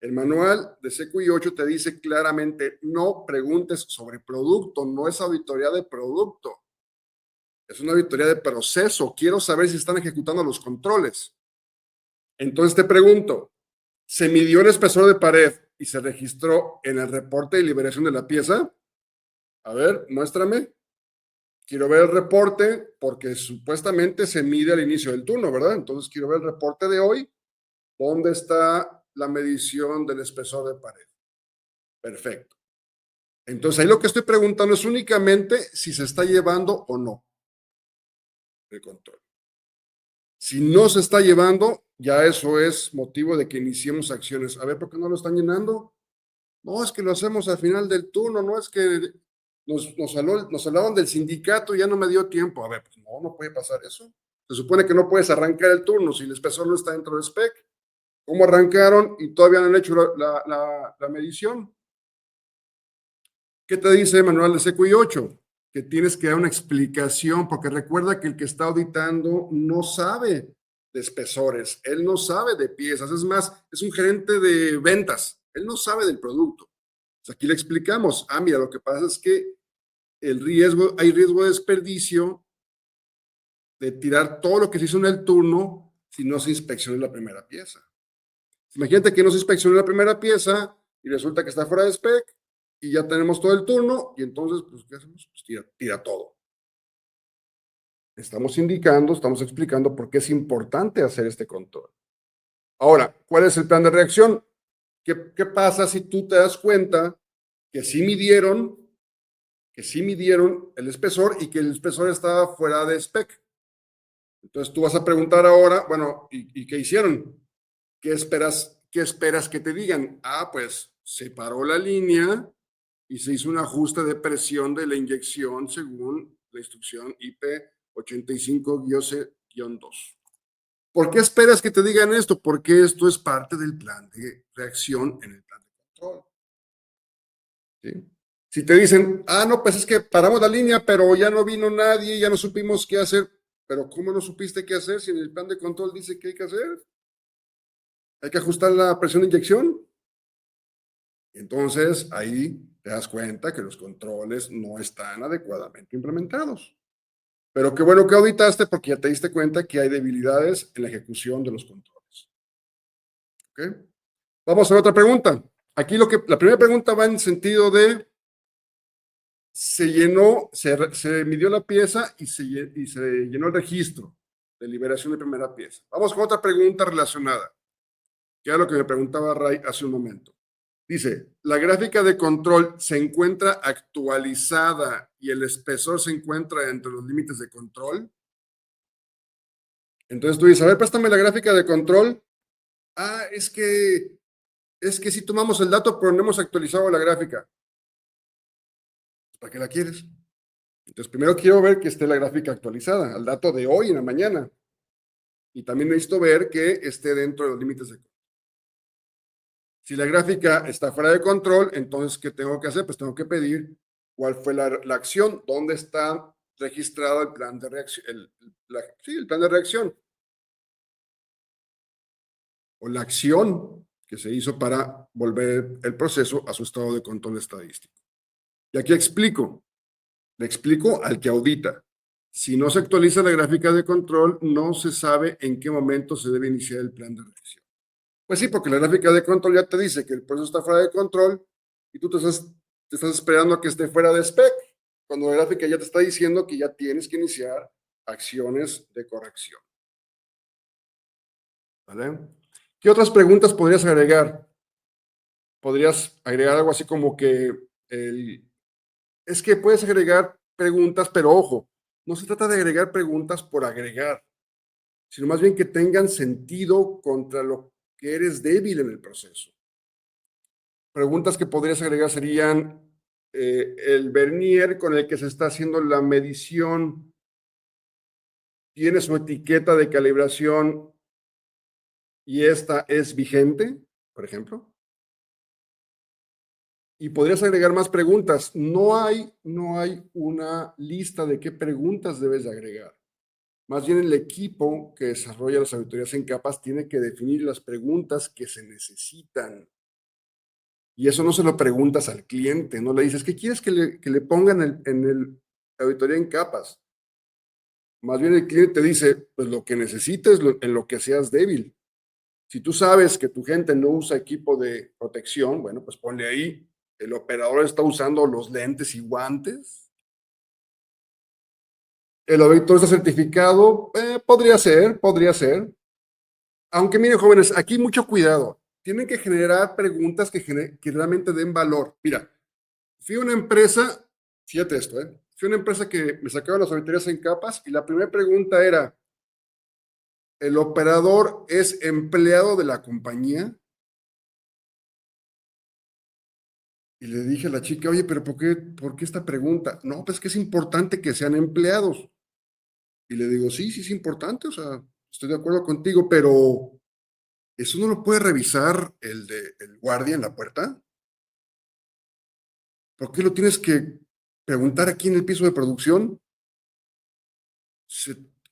El manual de CQI 8 te dice claramente, no preguntes sobre producto, no es auditoría de producto. Es una auditoría de proceso. Quiero saber si están ejecutando los controles. Entonces te pregunto, ¿se midió el espesor de pared y se registró en el reporte de liberación de la pieza? A ver, muéstrame. Quiero ver el reporte porque supuestamente se mide al inicio del turno, ¿verdad? Entonces quiero ver el reporte de hoy. ¿Dónde está la medición del espesor de pared? Perfecto. Entonces ahí lo que estoy preguntando es únicamente si se está llevando o no el control. Si no se está llevando, ya eso es motivo de que iniciemos acciones. A ver, ¿por qué no lo están llenando? No, es que lo hacemos al final del turno, no es que nos hablaban del sindicato y ya no me dio tiempo. A ver, pues no puede pasar eso. Se supone que no puedes arrancar el turno si el espesor no está dentro del spec. ¿Cómo arrancaron y todavía no han hecho la medición? ¿Qué te dice el manual de CQI 8? Que tienes que dar una explicación, porque recuerda que el que está auditando no sabe de espesores, él no sabe de piezas, es más, es un gerente de ventas, él no sabe del producto. Pues aquí le explicamos, mira, lo que pasa es que hay riesgo de desperdicio de tirar todo lo que se hizo en el turno si no se inspecciona la primera pieza. Imagínate que no se inspecciona la primera pieza y resulta que está fuera de spec y ya tenemos todo el turno y entonces, pues, ¿qué hacemos? Pues tira todo. Estamos indicando, estamos explicando por qué es importante hacer este control. Ahora, ¿cuál es el plan de reacción? ¿Qué pasa si tú te das cuenta que sí midieron el espesor y que el espesor estaba fuera de spec? Entonces tú vas a preguntar ahora, bueno, ¿y qué hicieron? ¿Qué esperas que te digan? Ah, pues se paró la línea y se hizo un ajuste de presión de la inyección según la instrucción IP 85-C-2. ¿Por qué esperas que te digan esto? Porque esto es parte del plan de reacción en el plan de control. ¿Sí? Si te dicen, ah, no, pues es que paramos la línea, pero ya no vino nadie, ya no supimos qué hacer. Pero ¿cómo no supiste qué hacer si en el plan de control dice qué hay que hacer? Hay que ajustar la presión de inyección. Entonces, ahí te das cuenta que los controles no están adecuadamente implementados. Pero qué bueno que auditaste porque ya te diste cuenta que hay debilidades en la ejecución de los controles. ¿Ok? Vamos a otra pregunta. Aquí la primera pregunta va en sentido de se llenó, se midió la pieza y se llenó el registro de liberación de primera pieza. Vamos con otra pregunta relacionada, que era lo que me preguntaba Ray hace un momento. Dice, la gráfica de control se encuentra actualizada y el espesor se encuentra entre los límites de control. Entonces tú dices, a ver, préstame la gráfica de control. Ah, es que si tomamos el dato, pero no hemos actualizado la gráfica. ¿Para qué la quieres? Entonces, primero quiero ver que esté la gráfica actualizada, al dato de hoy en la mañana. Y también necesito ver que esté dentro de los límites de control. Si la gráfica está fuera de control, entonces, ¿qué tengo que hacer? Pues tengo que pedir cuál fue la acción, dónde está registrado el plan de reacción, el plan de reacción. O la acción que se hizo para volver el proceso a su estado de control estadístico. Y aquí le explico al que audita. Si no se actualiza la gráfica de control, no se sabe en qué momento se debe iniciar el plan de reacción. Pues sí, porque la gráfica de control ya te dice que el proceso está fuera de control y tú te estás esperando a que esté fuera de spec, cuando la gráfica ya te está diciendo que ya tienes que iniciar acciones de corrección. ¿Vale? ¿Qué otras preguntas podrías agregar? Podrías agregar algo así como que es que puedes agregar preguntas, pero ojo, no se trata de agregar preguntas por agregar, sino más bien que tengan sentido contra lo que eres débil en el proceso. Preguntas que podrías agregar serían el vernier con el que se está haciendo la medición tiene su etiqueta de calibración y esta es vigente, por ejemplo. Y podrías agregar más preguntas. No hay una lista de qué preguntas debes de agregar. Más bien el equipo que desarrolla las auditorías en capas tiene que definir las preguntas que se necesitan. Y eso no se lo preguntas al cliente, no le dices, ¿qué quieres que le pongan en el auditoría en capas? Más bien el cliente te dice, pues lo que necesites, en lo que seas débil. Si tú sabes que tu gente no usa equipo de protección, bueno, pues ponle ahí, el operador está usando los lentes y guantes. El auditor está certificado, podría ser. Aunque miren, jóvenes, aquí mucho cuidado. Tienen que generar preguntas que realmente den valor. Mira, fui a una empresa, fíjate esto, fui a una empresa que me sacaba las auditorías en capas y la primera pregunta era, ¿el operador es empleado de la compañía? Y le dije a la chica, oye, pero ¿por qué esta pregunta? No, pues que es importante que sean empleados. Y le digo, sí es importante, o sea, estoy de acuerdo contigo, pero ¿eso no lo puede revisar el guardia en la puerta? ¿Por qué lo tienes que preguntar aquí en el piso de producción?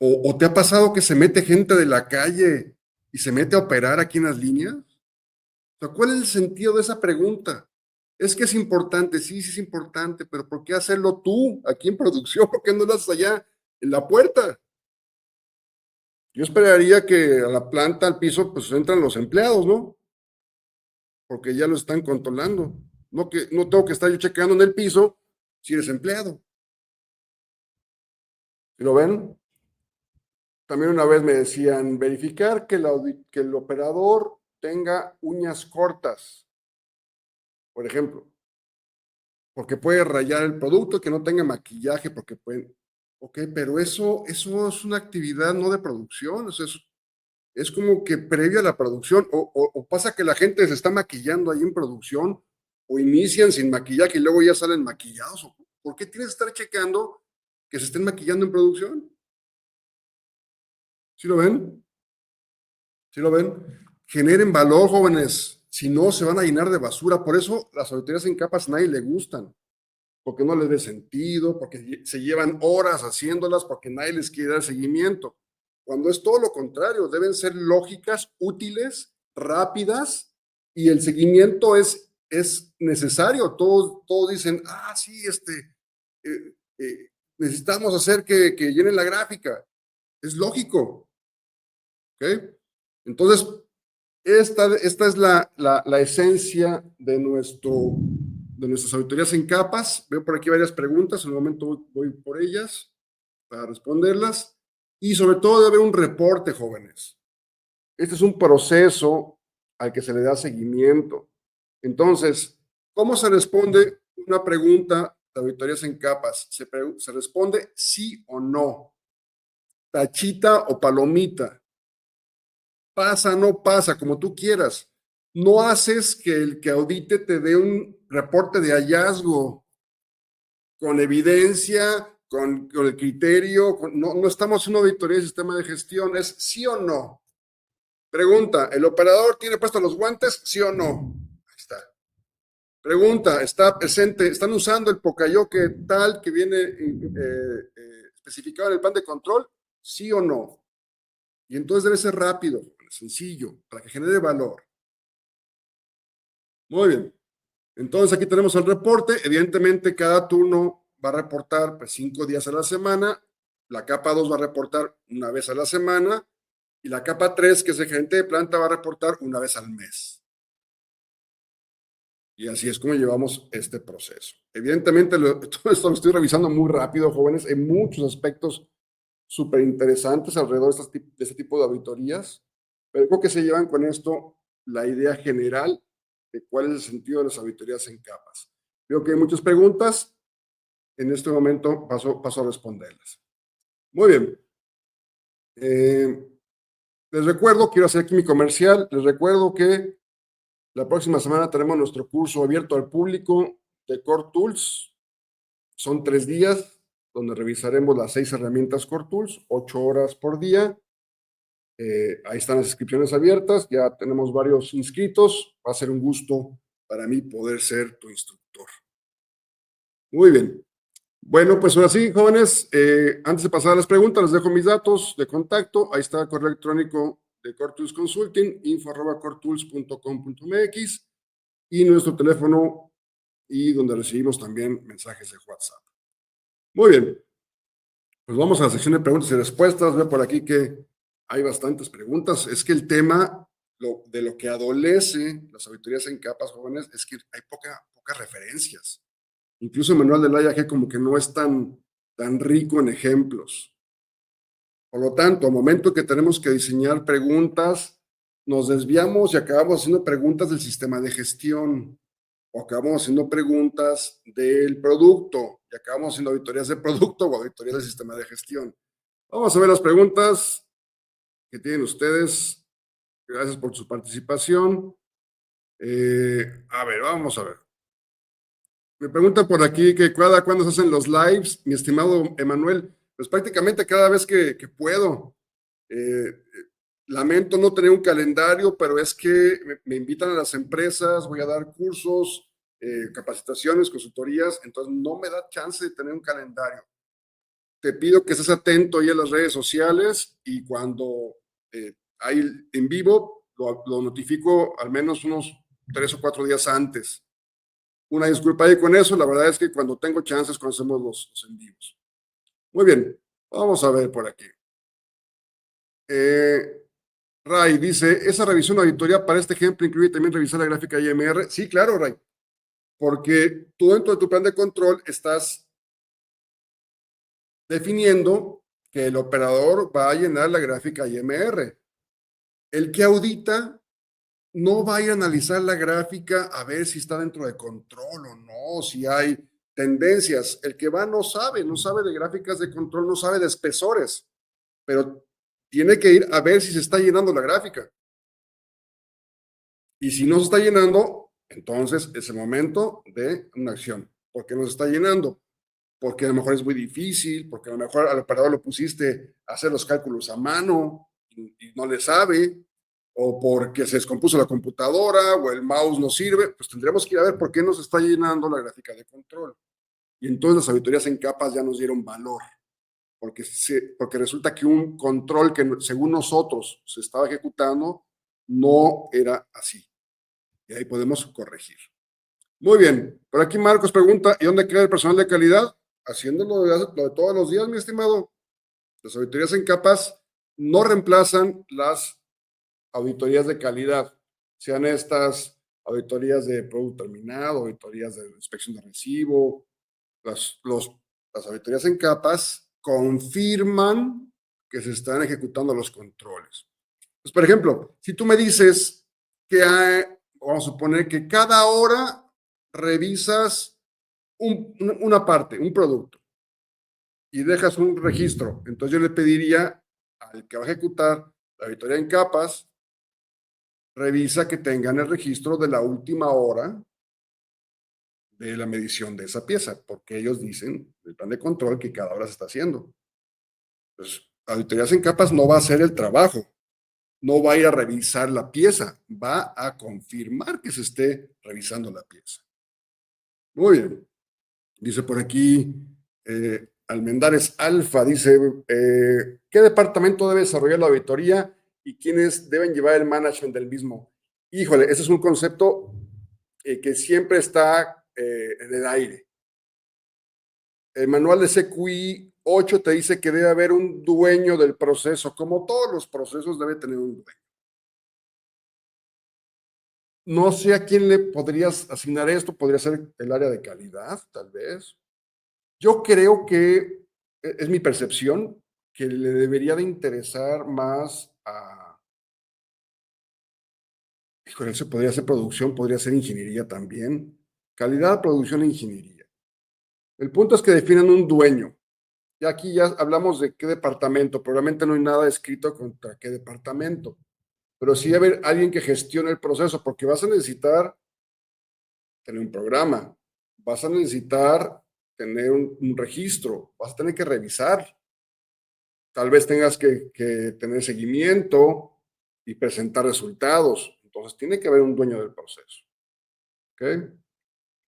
¿O te ha pasado que se mete gente de la calle y se mete a operar aquí en las líneas? O sea, ¿cuál es el sentido de esa pregunta? Es que es importante, sí es importante, pero ¿por qué hacerlo tú aquí en producción? ¿Por qué no lo haces allá en la puerta? Yo esperaría que a la planta, al piso, pues entran los empleados, ¿no? Porque ya lo están controlando. No tengo que estar yo checando en el piso si eres empleado. ¿Sí lo ven? También una vez me decían, verificar que el operador tenga uñas cortas, por ejemplo, porque puede rayar el producto, que no tenga maquillaje, porque pueden... Ok, pero eso es una actividad no de producción, o sea, es como que previo a la producción, o pasa que la gente se está maquillando ahí en producción, o inician sin maquillaje y luego ya salen maquillados. ¿Por qué tienes que estar checando que se estén maquillando en producción? ¿Sí lo ven? ¿Sí lo ven? Generen valor, jóvenes. Si no, se van a llenar de basura. Por eso las auditorías en capas a nadie le gustan. Porque no les ve sentido, porque se llevan horas haciéndolas, porque nadie les quiere dar seguimiento. Cuando es todo lo contrario, deben ser lógicas, útiles, rápidas, y el seguimiento es necesario. Todos dicen, sí, necesitamos hacer que llenen la gráfica. Es lógico, ¿ok? Entonces, esta es la esencia de nuestras auditorías en capas. Veo por aquí varias preguntas, en un momento voy por ellas para responderlas. Y sobre todo debe haber un reporte, jóvenes. Este es un proceso al que se le da seguimiento. Entonces, ¿cómo se responde una pregunta de auditorías en capas? Se responde sí o no, tachita o palomita. Pasa, no pasa, como tú quieras. No haces que el que audite te dé un reporte de hallazgo con evidencia, con el criterio. No estamos en una auditoría de sistema de gestión, es sí o no. Pregunta, ¿el operador tiene puestos los guantes? ¿Sí o no? Ahí está. Pregunta, ¿está presente? ¿Están usando el Pocayoke tal que viene especificado en el plan de control? ¿Sí o no? Y entonces debe ser rápido, sencillo, para que genere valor. Muy bien. Entonces aquí tenemos el reporte. Evidentemente cada turno va a reportar pues, 5 días a la semana. La capa 2 va a reportar una vez a la semana. Y la capa 3, que es el gerente de planta, va a reportar una vez al mes. Y así es como llevamos este proceso. Evidentemente todo esto lo estoy revisando muy rápido, jóvenes, en muchos aspectos súper interesantes alrededor de este tipo de auditorías. Pero creo que se llevan con esto la idea general de cuál es el sentido de las auditorías en capas. Veo que hay muchas preguntas. En este momento paso a responderlas. Muy bien. Les recuerdo, quiero hacer aquí mi comercial, les recuerdo que la próxima semana tenemos nuestro curso abierto al público de Core Tools. Son 3 días donde revisaremos las 6 herramientas Core Tools, 8 horas por día. Ahí están las inscripciones abiertas, ya tenemos varios inscritos. Va a ser un gusto para mí poder ser tu instructor. Muy bien. Bueno, pues ahora sí, jóvenes, antes de pasar a las preguntas, les dejo mis datos de contacto. Ahí está el correo electrónico de Core Tools Consulting, info@coretools.com.mx, y nuestro teléfono, y donde recibimos también mensajes de WhatsApp. Muy bien, pues vamos a la sección de preguntas y respuestas. Veo por aquí que hay bastantes preguntas. Es que el tema de lo que adolece las auditorías en capas, jóvenes, es que hay pocas referencias. Incluso el manual del IAG como que no es tan rico en ejemplos. Por lo tanto, al momento que tenemos que diseñar preguntas, nos desviamos y acabamos haciendo preguntas del sistema de gestión, o acabamos haciendo preguntas del producto, y acabamos haciendo auditorías de producto o auditorías del sistema de gestión. Vamos a ver las preguntas que tienen ustedes. Gracias por su participación. A ver, vamos a ver. Me pregunta por aquí que cuándo se hacen los lives, mi estimado Emanuel. Pues prácticamente cada vez que puedo. Eh, lamento no tener un calendario, pero es que me invitan a las empresas, voy a dar cursos, capacitaciones, consultorías, entonces no me da chance de tener un calendario. Te pido que estés atento ahí a las redes sociales, y cuando hay en vivo, lo notifico al menos unos 3 o 4 días antes. Una disculpa ahí con eso, la verdad es que cuando tengo chances, cuando hacemos los en vivos. Muy bien, vamos a ver por aquí. Eh, Ray dice, ¿esa revisión de auditoría para este ejemplo incluye también revisar la gráfica IMR? Sí, claro, Ray, porque tú dentro de tu plan de control estás definiendo que el operador va a llenar la gráfica IMR. El que audita no va a ir a analizar la gráfica a ver si está dentro de control o no, si hay tendencias. El que va no sabe de gráficas de control, no sabe de espesores, pero tiene que ir a ver si se está llenando la gráfica. Y si no se está llenando, entonces es el momento de una acción. ¿Por qué no se está llenando? Porque a lo mejor es muy difícil, porque a lo mejor al operador lo pusiste a hacer los cálculos a mano y no le sabe, o porque se descompuso la computadora o el mouse no sirve, pues tendremos que ir a ver por qué no se está llenando la gráfica de control. Y entonces las auditorías en capas ya nos dieron valor, porque resulta que un control que según nosotros se estaba ejecutando no era así. Y ahí podemos corregir. Muy bien. Por aquí Marcos pregunta, ¿y dónde queda el personal de calidad? Haciéndolo lo de todos los días, mi estimado. Las auditorías en capas no reemplazan las auditorías de calidad, sean estas auditorías de producto terminado, auditorías de inspección de recibo. Las auditorías en capas confirman que se están ejecutando los controles. Pues, por ejemplo, si tú me dices que vamos a suponer que cada hora revisas una parte, un producto, y dejas un registro, entonces yo le pediría al que va a ejecutar la auditoría en capas, revisa que tengan el registro de la última hora de la medición de esa pieza, porque ellos dicen, el plan de control, que cada hora se está haciendo. Pues, auditorías en capas no va a hacer el trabajo, no va a ir a revisar la pieza, va a confirmar que se esté revisando la pieza. Muy bien. Dice por aquí Almendares Alfa, dice, ¿qué departamento debe desarrollar la auditoría y quiénes deben llevar el management del mismo? Híjole, ese es un concepto que siempre está en el aire. El manual de CQI 8 te dice que debe haber un dueño del proceso, como todos los procesos debe tener un dueño. No sé a quién le podrías asignar esto, podría ser el área de calidad, tal vez. Yo creo que es mi percepción que le debería de interesar más a, híjole, eso podría ser producción, podría ser ingeniería también. Calidad, producción e ingeniería. El punto es que definan un dueño. Y aquí ya hablamos de qué departamento, probablemente no hay nada escrito contra qué departamento, pero sí haber alguien que gestione el proceso, porque vas a necesitar tener un programa, vas a necesitar tener un registro, vas a tener que revisar. Tal vez tengas que tener seguimiento y presentar resultados. Entonces, tiene que haber un dueño del proceso. ¿Ok?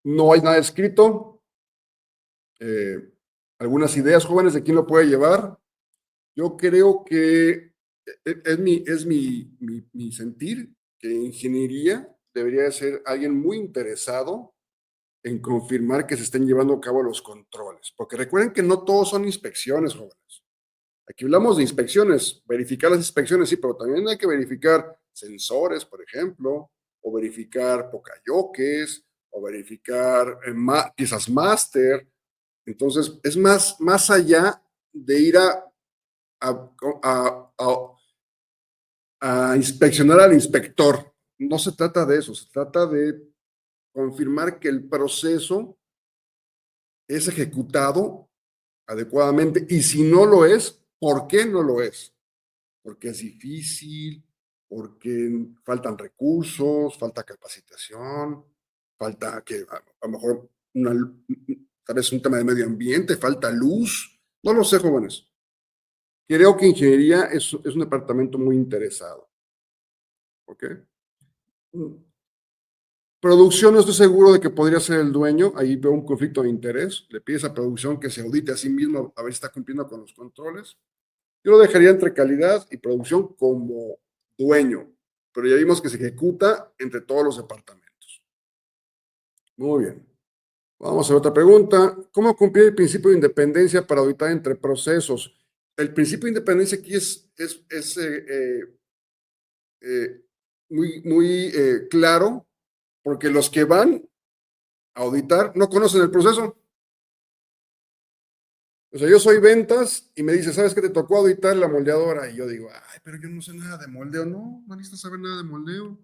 No hay nada escrito. Algunas ideas jóvenes de quién lo puede llevar. Yo creo que es mi sentir que ingeniería debería de ser alguien muy interesado en confirmar que se estén llevando a cabo los controles. Porque recuerden que no todos son inspecciones, jóvenes. Aquí hablamos de inspecciones, verificar las inspecciones, sí, pero también hay que verificar sensores, por ejemplo, o verificar pocayoques, o verificar piezas máster. Entonces, es más allá de ir a, a, a, a inspeccionar al inspector. No se trata de eso, se trata de confirmar que el proceso es ejecutado adecuadamente y si no lo es, ¿por qué no lo es? Porque es difícil, porque faltan recursos, falta capacitación, falta que a lo mejor tal vez un tema de medio ambiente, falta luz, no lo sé, jóvenes. Creo que ingeniería es un departamento muy interesado. ¿Ok? Producción, no estoy seguro de que podría ser el dueño, ahí veo un conflicto de interés, le pides a producción que se audite a sí mismo a ver si está cumpliendo con los controles. Yo lo dejaría entre calidad y producción como dueño, pero ya vimos que se ejecuta entre todos los departamentos. Muy bien. Vamos a otra pregunta. ¿Cómo cumplir el principio de independencia para auditar entre procesos? el principio de independencia aquí es eh, muy claro, porque los que van a auditar no conocen el proceso. O sea, yo soy ventas y me dice, ¿sabes qué te tocó auditar la moldeadora? Y yo digo, ay, pero yo no sé nada de moldeo. No, no necesitas saber nada de moldeo.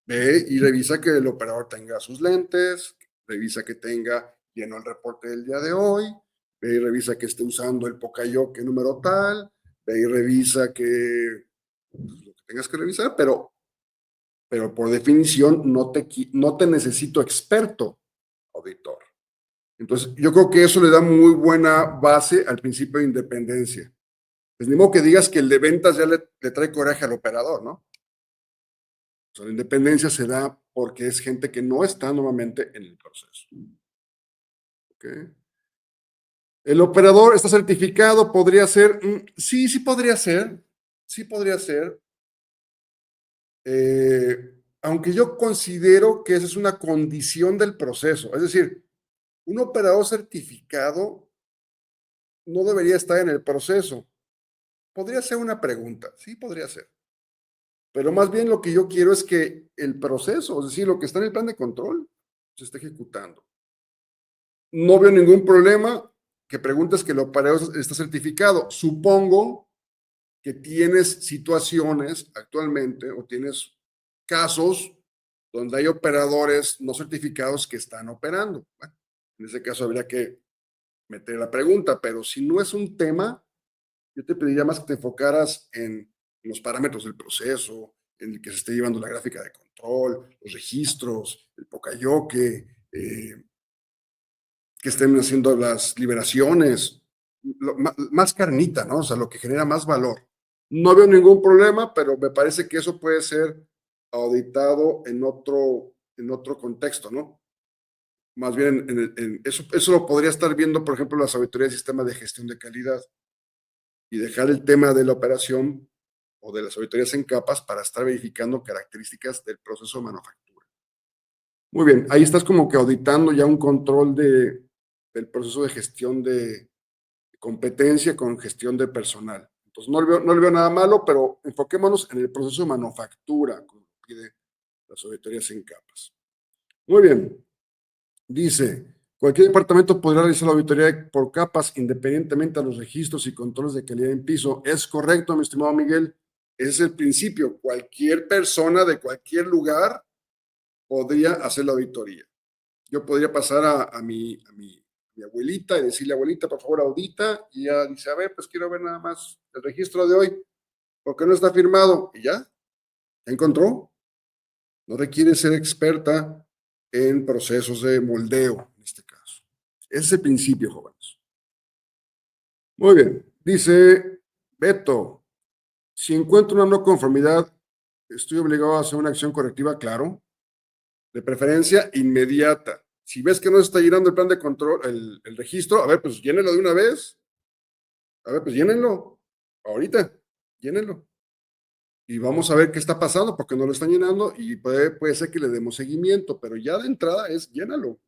Ve y revisa que el operador tenga sus lentes, revisa que tenga lleno el reporte del día de hoy, ve y revisa que esté usando el Pocayoke número tal, ve y revisa que pues, lo que tengas que revisar, pero por definición no te necesito experto auditor. Entonces, yo creo que eso le da muy buena base al principio de independencia. Pues ni modo que digas que el de ventas ya le trae coraje al operador, ¿no? O sea, la independencia se da porque es gente que no está nuevamente en el proceso. ¿Okay? El operador está certificado, podría ser, sí, sí podría ser, sí podría ser, aunque yo considero que esa es una condición del proceso. Es decir, un operador certificado no debería estar en el proceso. Podría ser una pregunta, sí podría ser. Pero más bien lo que yo quiero es que el proceso, es decir, lo que está en el plan de control, se esté ejecutando. No veo ningún problema que preguntes que el operador está certificado. Supongo que tienes situaciones actualmente o tienes casos donde hay operadores no certificados que están operando. Bueno, en ese caso habría que meter la pregunta, pero si no es un tema, yo te pediría más que te enfocaras en los parámetros del proceso, en el que se esté llevando la gráfica de control, los registros, el Pocayoke, que estén haciendo las liberaciones, más carnita, ¿no? O sea, lo que genera más valor. No veo ningún problema, pero me parece que eso puede ser auditado en otro contexto, ¿no? Más bien, eso lo podría estar viendo, por ejemplo, las auditorías de sistemas de gestión de calidad y dejar el tema de la operación o de las auditorías en capas para estar verificando características del proceso de manufactura. Muy bien, ahí estás como que auditando ya un control del proceso de gestión de competencia con gestión de personal. Entonces, no le veo nada malo, pero enfoquémonos en el proceso de manufactura, como pide las auditorías en capas. Muy bien, dice, cualquier departamento podrá realizar la auditoría por capas independientemente de los registros y controles de calidad en piso. Es correcto, mi estimado Miguel. Ese es el principio. Cualquier persona de cualquier lugar podría hacer la auditoría. Yo podría pasar a mi abuelita y decirle, abuelita, por favor, audita, y ella dice, a ver, pues quiero ver nada más el registro de hoy, porque no está firmado, y ya encontró. No requiere ser experta en procesos de moldeo, en este caso. Ese es el principio, jóvenes. Muy bien, dice Beto, si encuentro una no conformidad, estoy obligado a hacer una acción correctiva, claro, de preferencia inmediata. Si ves que no se está llenando el plan de control, el registro, a ver, pues llénelo de una vez. A ver, pues llénenlo. Ahorita, llénenlo. Y vamos a ver qué está pasando, porque no lo están llenando y puede ser que le demos seguimiento, pero ya de entrada es llénalo.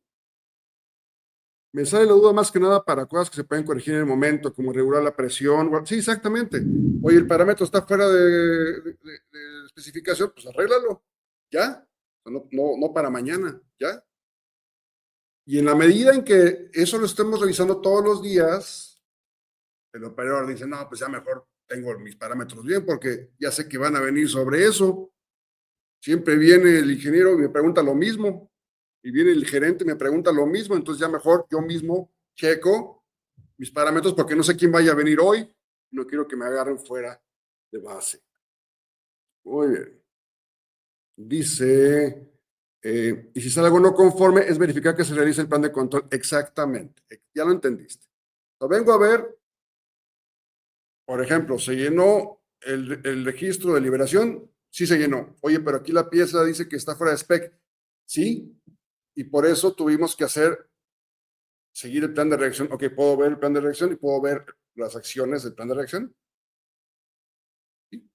Me sale la duda más que nada para cosas que se pueden corregir en el momento, como regular la presión. Sí, exactamente. Oye, el parámetro está fuera de especificación, pues arréglalo. Ya. No para mañana, ya. Y en la medida en que eso lo estemos revisando todos los días, el operador dice, no, pues ya mejor tengo mis parámetros bien porque ya sé que van a venir sobre eso. Siempre viene el ingeniero y me pregunta lo mismo, y viene el gerente y me pregunta lo mismo, entonces ya mejor yo mismo checo mis parámetros porque no sé quién vaya a venir hoy, no quiero que me agarren fuera de base. Muy bien. Dice, y si sale algo no conforme, es verificar que se realice el plan de control. Exactamente, ya lo entendiste. Lo vengo a ver, por ejemplo, se llenó el registro de liberación, sí se llenó. Oye, pero aquí la pieza dice que está fuera de spec. Sí, y por eso tuvimos que seguir el plan de reacción. Ok, puedo ver el plan de reacción y puedo ver las acciones del plan de reacción. Sí,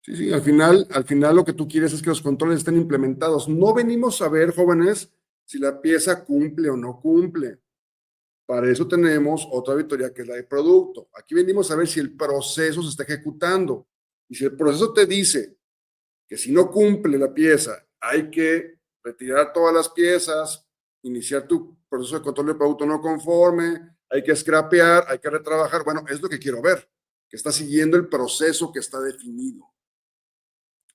sí, sí, al final lo que tú quieres es que los controles estén implementados. No venimos a ver, jóvenes, si la pieza cumple o no cumple. Para eso tenemos otra auditoría que es la de producto. Aquí venimos a ver si el proceso se está ejecutando. Y si el proceso te dice que si no cumple la pieza, hay que retirar todas las piezas, iniciar tu proceso de control de producto no conforme, hay que scrapear, hay que retrabajar. Bueno, es lo que quiero ver, que está siguiendo el proceso que está definido.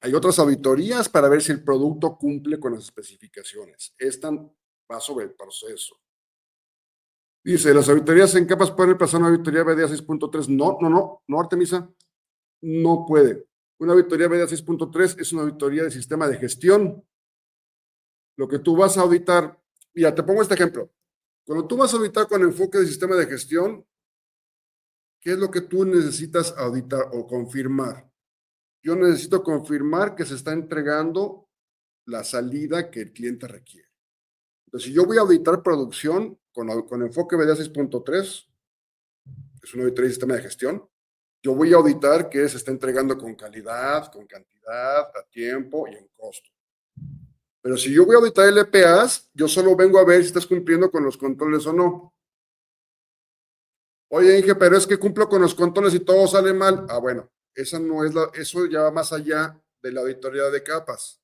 Hay otras auditorías para ver si el producto cumple con las especificaciones. Esta va sobre el proceso. Dice, las auditorías en capas pueden pasar a una auditoría BDA 6.3. No, Artemisa, no puede. Una auditoría BDA 6.3 es una auditoría de sistema de gestión. Lo que tú vas a auditar, mira, te pongo este ejemplo. Cuando tú vas a auditar con enfoque de sistema de gestión, ¿qué es lo que tú necesitas auditar o confirmar? Yo necesito confirmar que se está entregando la salida que el cliente requiere. Entonces, si yo voy a auditar producción con enfoque BDA 6.3, es una auditoría de sistema de gestión, yo voy a auditar que se está entregando con calidad, con cantidad, a tiempo y en costo. Pero si yo voy a auditar LPAs, yo solo vengo a ver si estás cumpliendo con los controles o no. Oye, Inge, pero es que cumplo con los controles y todo sale mal. Ah, bueno, esa no es eso ya va más allá de la auditoría de capas.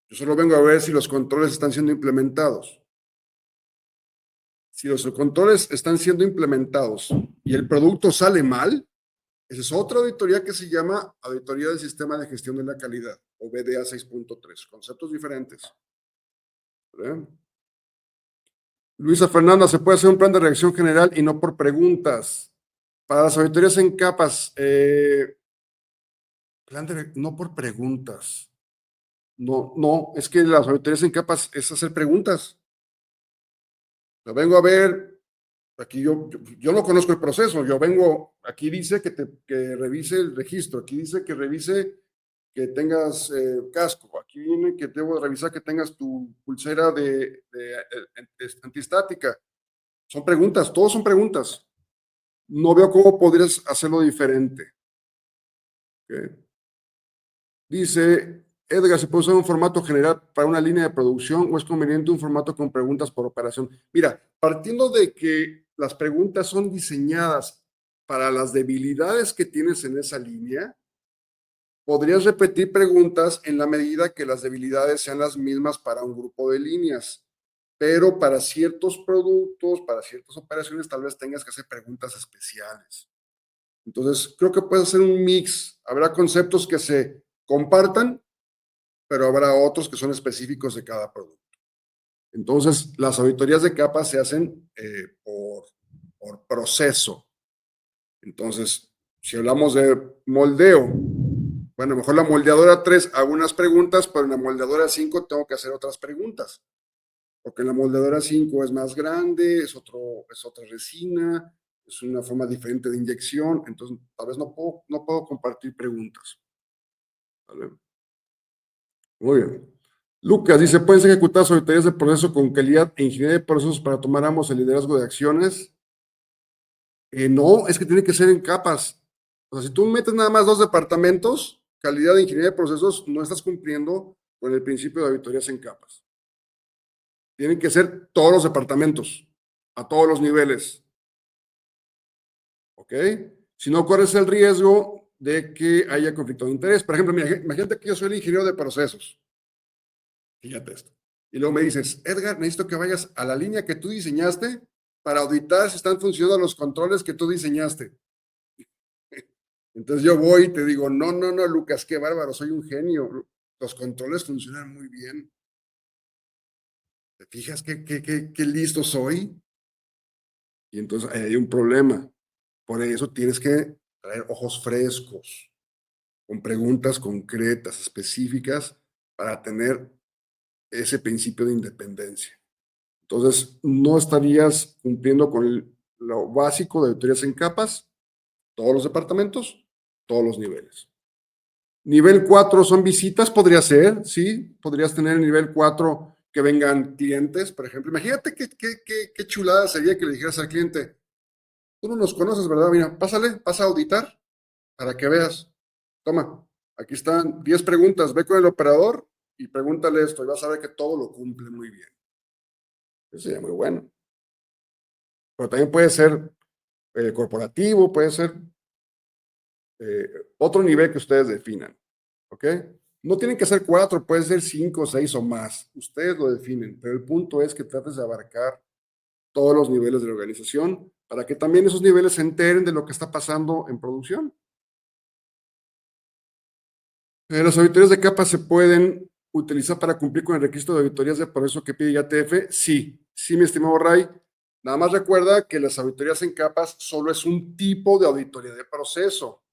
Yo solo vengo a ver si los controles están siendo implementados. Si los controles están siendo implementados y el producto sale mal, esa es otra auditoría que se llama Auditoría del Sistema de Gestión de la Calidad, o BDA 6.3, conceptos diferentes. ¿Verdad? Luisa Fernanda, ¿se puede hacer un plan de reacción general y no por preguntas? Para las auditorías en capas, no por preguntas. No, es que las auditorías en capas es hacer preguntas. Lo vengo a ver, aquí yo no conozco el proceso, yo vengo, aquí dice que revise el registro, aquí dice que revise que tengas casco, aquí viene que debo revisar que tengas tu pulsera antiestática. Son preguntas, todos son preguntas. No veo cómo podrías hacerlo diferente. ¿Okay? Dice, Edgar, ¿se puede usar un formato general para una línea de producción o es conveniente un formato con preguntas por operación? Mira, partiendo de que las preguntas son diseñadas para las debilidades que tienes en esa línea, podrías repetir preguntas en la medida que las debilidades sean las mismas para un grupo de líneas, pero para ciertos productos, para ciertas operaciones, tal vez tengas que hacer preguntas especiales. Entonces, creo que puedes hacer un mix. Habrá conceptos que se compartan, pero habrá otros que son específicos de cada producto. Entonces, las auditorías de capas se hacen por proceso. Entonces, si hablamos de moldeo, bueno, a lo mejor la moldeadora 3 hago unas preguntas, pero en la moldeadora 5 tengo que hacer otras preguntas. Porque en la moldeadora 5 es más grande, es otra resina, es una forma diferente de inyección, entonces tal vez no puedo compartir preguntas. ¿Vale? Muy bien. Lucas dice, ¿pueden ser ejecutadas auditorías de proceso con calidad e ingeniería de procesos para tomar ambos el liderazgo de acciones? No, es que tiene que ser en capas. O sea, si tú metes nada más dos departamentos, calidad e ingeniería de procesos, no estás cumpliendo con el principio de auditorías en capas. Tienen que ser todos los departamentos, a todos los niveles. ¿Ok? Si no, corres el riesgo de que haya conflicto de interés. Por ejemplo, mira, imagínate que yo soy el ingeniero de procesos. Fíjate esto. Y luego me dices, Edgar, necesito que vayas a la línea que tú diseñaste para auditar si están funcionando los controles que tú diseñaste. Entonces yo voy y te digo, no, Lucas, qué bárbaro, soy un genio. Los controles funcionan muy bien. ¿Te fijas qué listo soy? Y entonces hay un problema. Por eso tienes que traer ojos frescos, con preguntas concretas, específicas, para tener ese principio de independencia. Entonces, no estarías cumpliendo con lo básico de auditorías en capas, todos los departamentos, todos los niveles. Nivel 4 son visitas, podría ser, sí, podrías tener el nivel 4 que vengan clientes, por ejemplo. Imagínate qué chulada sería que le dijeras al cliente, tú no nos conoces, ¿verdad? Mira, pasa a auditar para que veas. Toma, aquí están 10 preguntas, ve con el operador y pregúntale esto y vas a ver que todo lo cumple muy bien. Eso sería muy bueno. pero también puede ser corporativo, puede ser eh, otro nivel que ustedes definan, ¿ok? No tienen que ser 4, puede ser 5, 6 o más. Ustedes lo definen, pero el punto es que trates de abarcar todos los niveles de la organización para que también esos niveles se enteren de lo que está pasando en producción. Las auditorías de capa se pueden utilizar para cumplir con el requisito de auditorías de proceso que pide IATF. Sí, sí, mi estimado Ray. Nada más recuerda que las auditorías en capas solo es un tipo de auditoría de proceso.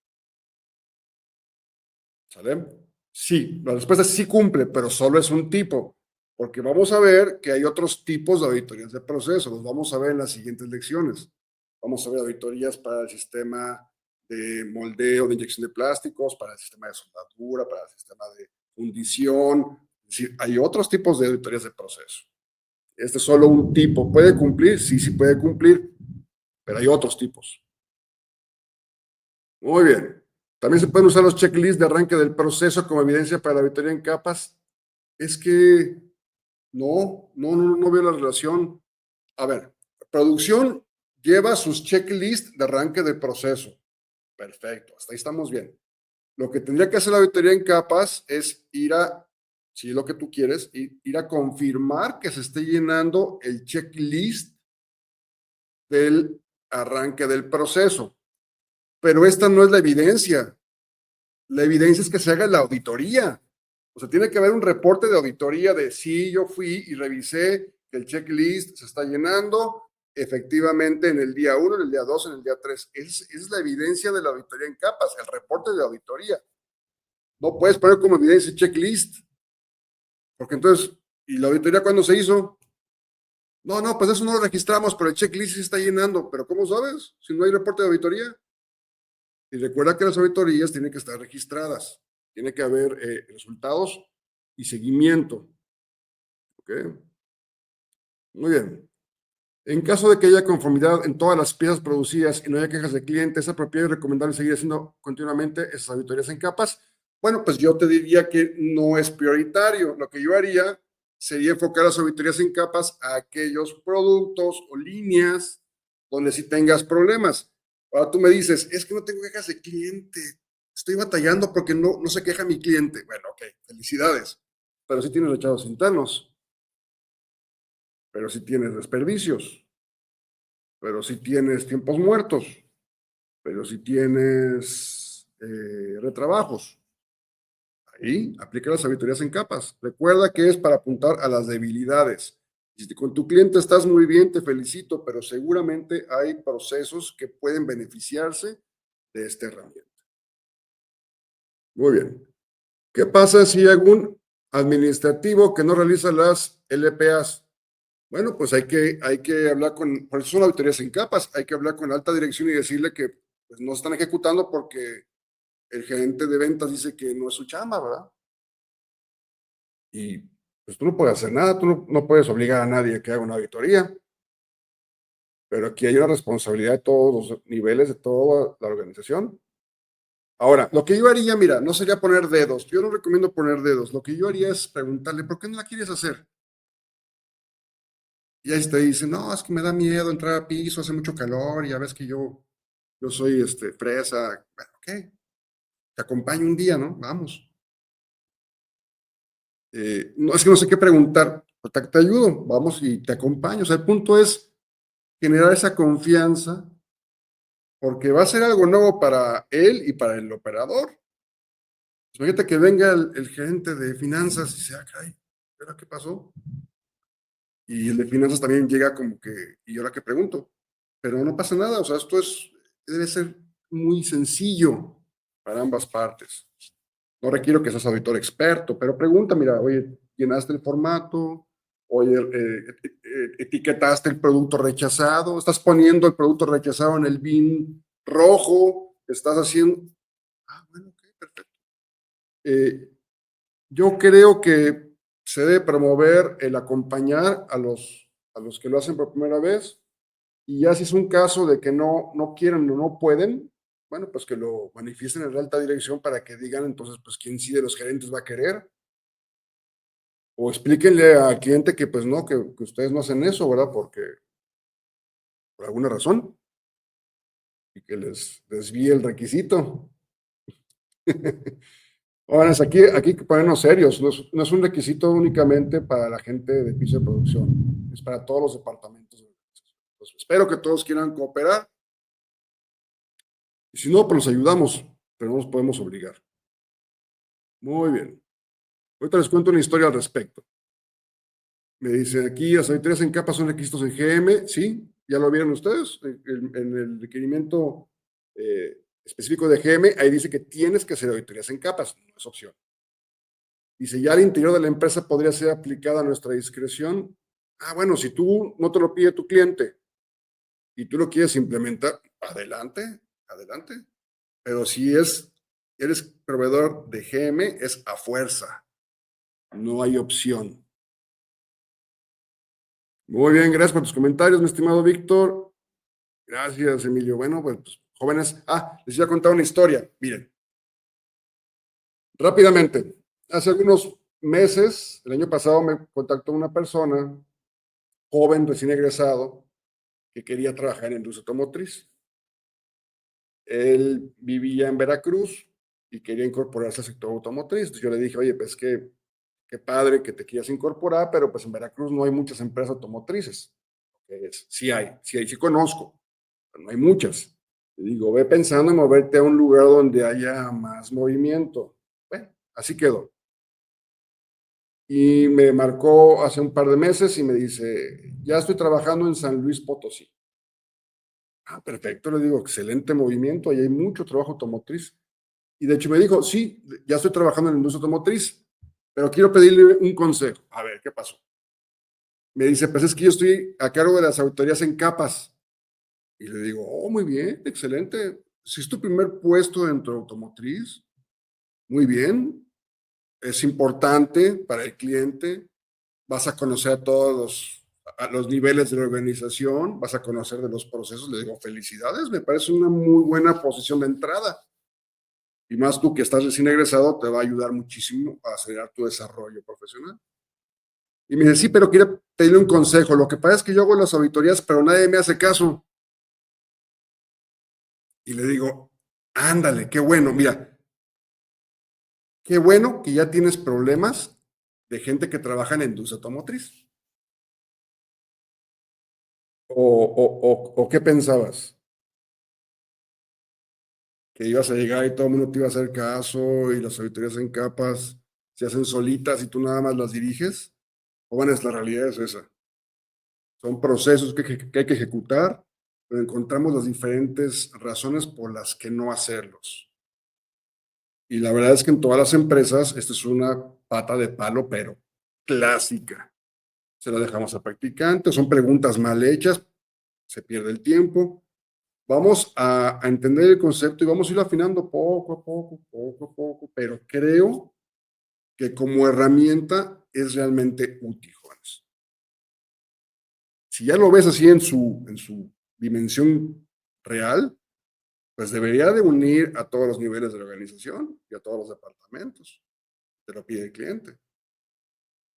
¿Sale? Sí, la respuesta es sí cumple, pero solo es un tipo, porque vamos a ver que hay otros tipos de auditorías de proceso, los vamos a ver en las siguientes lecciones. Vamos a ver auditorías para el sistema de moldeo, de inyección de plásticos, para el sistema de soldadura, para el sistema de fundición. Es decir, hay otros tipos de auditorías de proceso. Este es solo un tipo. ¿Puede cumplir? Sí, sí puede cumplir, pero hay otros tipos. Muy bien. También se pueden usar los checklists de arranque del proceso como evidencia para la auditoría en capas. Es que no veo la relación. A ver, producción lleva sus checklists de arranque del proceso. Perfecto, hasta ahí estamos bien. Lo que tendría que hacer la auditoría en capas es ir a, si es lo que tú quieres, ir a confirmar que se esté llenando el checklist del arranque del proceso. Pero esta no es la evidencia. La evidencia es que se haga la auditoría. O sea, tiene que haber un reporte de auditoría de sí, yo fui y revisé que el checklist se está llenando efectivamente en el día 1, en el día 2, en el día 3. Esa es la evidencia de la auditoría en capas, el reporte de auditoría. No puedes poner como evidencia checklist, porque entonces, ¿y la auditoría cuándo se hizo? No, pues eso no lo registramos, pero el checklist se está llenando. ¿Pero cómo sabes? Si no hay reporte de auditoría. Y recuerda que las auditorías tienen que estar registradas. Tiene que haber resultados y seguimiento. ¿Ok? Muy bien. En caso de que haya conformidad en todas las piezas producidas y no haya quejas de clientes, es apropiado y recomendable seguir haciendo continuamente esas auditorías en capas. Bueno, pues yo te diría que no es prioritario. Lo que yo haría sería enfocar las auditorías en capas a aquellos productos o líneas donde sí tengas problemas. Ahora tú me dices, es que no tengo quejas de cliente, estoy batallando porque no se queja mi cliente. Bueno, ok, felicidades, pero sí tienes rechazados internos, pero sí tienes desperdicios, pero sí tienes tiempos muertos, pero sí tienes retrabajos. Ahí aplica las auditorías en capas. Recuerda que es para apuntar a las debilidades. Si con tu cliente estás muy bien, te felicito, pero seguramente hay procesos que pueden beneficiarse de esta herramienta. Muy bien. ¿Qué pasa si hay algún administrativo que no realiza las LPAs? Bueno, pues hay que hablar con, por eso son auditorías en capas, hay que hablar con la alta dirección y decirle que pues, no están ejecutando porque el gerente de ventas dice que no es su chamba, ¿verdad? Y pues tú no puedes hacer nada, tú no puedes obligar a nadie a que haga una auditoría, pero aquí hay una responsabilidad de todos los niveles, de toda la organización. Ahora, lo que yo haría, mira, no sería poner dedos, yo no recomiendo poner dedos, lo que yo haría es preguntarle, ¿por qué no la quieres hacer? Y ahí te dice, no, es que me da miedo entrar a piso, hace mucho calor, y ya ves que yo soy fresa. Bueno, ok, te acompaño un día, ¿no? Vamos. No, es que no sé qué preguntar, pues te ayudo, vamos y te acompaño. O sea, el punto es generar esa confianza, porque va a ser algo nuevo para él y para el operador. Imagínate que venga el gerente de finanzas y se caray, ¿ahora qué pasó? Y el de finanzas también llega como que, ¿y ahora qué pregunto? Pero no pasa nada, o sea, debe ser muy sencillo para ambas partes. No requiero que seas auditor experto, pero pregunta, mira, oye, llenaste el formato, oye, etiquetaste el producto rechazado, estás poniendo el producto rechazado en el bin rojo, estás haciendo... Ah, bueno, ok, perfecto. Eh, yo creo que se debe promover el acompañar a los que lo hacen por primera vez. Y ya si es un caso de que no quieren o no pueden, bueno, pues que lo manifiesten en la alta dirección para que digan entonces, pues, quién sí de los gerentes va a querer. O explíquenle al cliente que, pues, no, que ustedes no hacen eso, ¿verdad? Porque por alguna razón y que les desvíe el requisito. Ahora, aquí hay que ponernos serios, no es un requisito únicamente para la gente de piso de producción, es para todos los departamentos de la organización. Entonces, espero que todos quieran cooperar y si no, pues los ayudamos, pero no nos podemos obligar. Muy bien. Ahorita les cuento una historia al respecto. Me dicen aquí, las auditorías en capa son requisitos en GM, sí, ya lo vieron ustedes, en el requerimiento específico de GM, ahí dice que tienes que hacer auditorías en capas, no es opción. Dice, ya al interior de la empresa podría ser aplicada a nuestra discreción. Ah, bueno, si tú no te lo pide tu cliente y tú lo quieres implementar, adelante, adelante. Pero si eres proveedor de GM, es a fuerza, no hay opción. Muy bien, gracias por tus comentarios, mi estimado Víctor. Gracias, Emilio. Bueno, pues jóvenes, les voy a contar una historia. Miren, rápidamente, hace algunos meses, el año pasado, me contactó una persona, joven, recién egresado, que quería trabajar en industria automotriz. Él vivía en Veracruz y quería incorporarse al sector automotriz. Entonces yo le dije, oye, pues qué padre que te quieras incorporar, pero pues en Veracruz no hay muchas empresas automotrices. Sí conozco, pero no hay muchas. Le digo, ve pensando en moverte a un lugar donde haya más movimiento. Bueno, así quedó. Y me marcó hace un par de meses y me dice, ya estoy trabajando en San Luis Potosí. Perfecto, le digo, excelente movimiento, ahí hay mucho trabajo automotriz. Y de hecho me dijo, sí, ya estoy trabajando en la industria automotriz, pero quiero pedirle un consejo. A ver, ¿qué pasó? Me dice, pues es que yo estoy a cargo de las auditorías en capas. Y le digo, oh, muy bien, excelente. Si es tu primer puesto dentro de automotriz, muy bien, es importante para el cliente, vas a conocer a los niveles de la organización, vas a conocer de los procesos. Le digo, felicidades, me parece una muy buena posición de entrada. Y más tú que estás recién egresado, te va a ayudar muchísimo a acelerar tu desarrollo profesional. Y me dice, sí, pero quiero pedirle un consejo. Lo que pasa es que yo hago las auditorías, pero nadie me hace caso. Y le digo, ándale, qué bueno, mira, qué bueno que ya tienes problemas de gente que trabaja en la industria automotriz. ¿O qué pensabas? Que ibas a llegar y todo el mundo te iba a hacer caso y las auditorías en capas se hacen solitas y tú nada más las diriges. O bueno, la realidad es esa. Son procesos que hay que ejecutar, pero encontramos las diferentes razones por las que no hacerlos. Y la verdad es que en todas las empresas, esta es una pata de palo, pero clásica. Se la dejamos a practicantes, son preguntas mal hechas, se pierde el tiempo. Vamos a entender el concepto y vamos a ir afinando poco a poco, pero creo que como herramienta es realmente útil, jóvenes. Si ya lo ves así en su dimensión real, pues debería de unir a todos los niveles de la organización y a todos los departamentos. Te lo pide el cliente.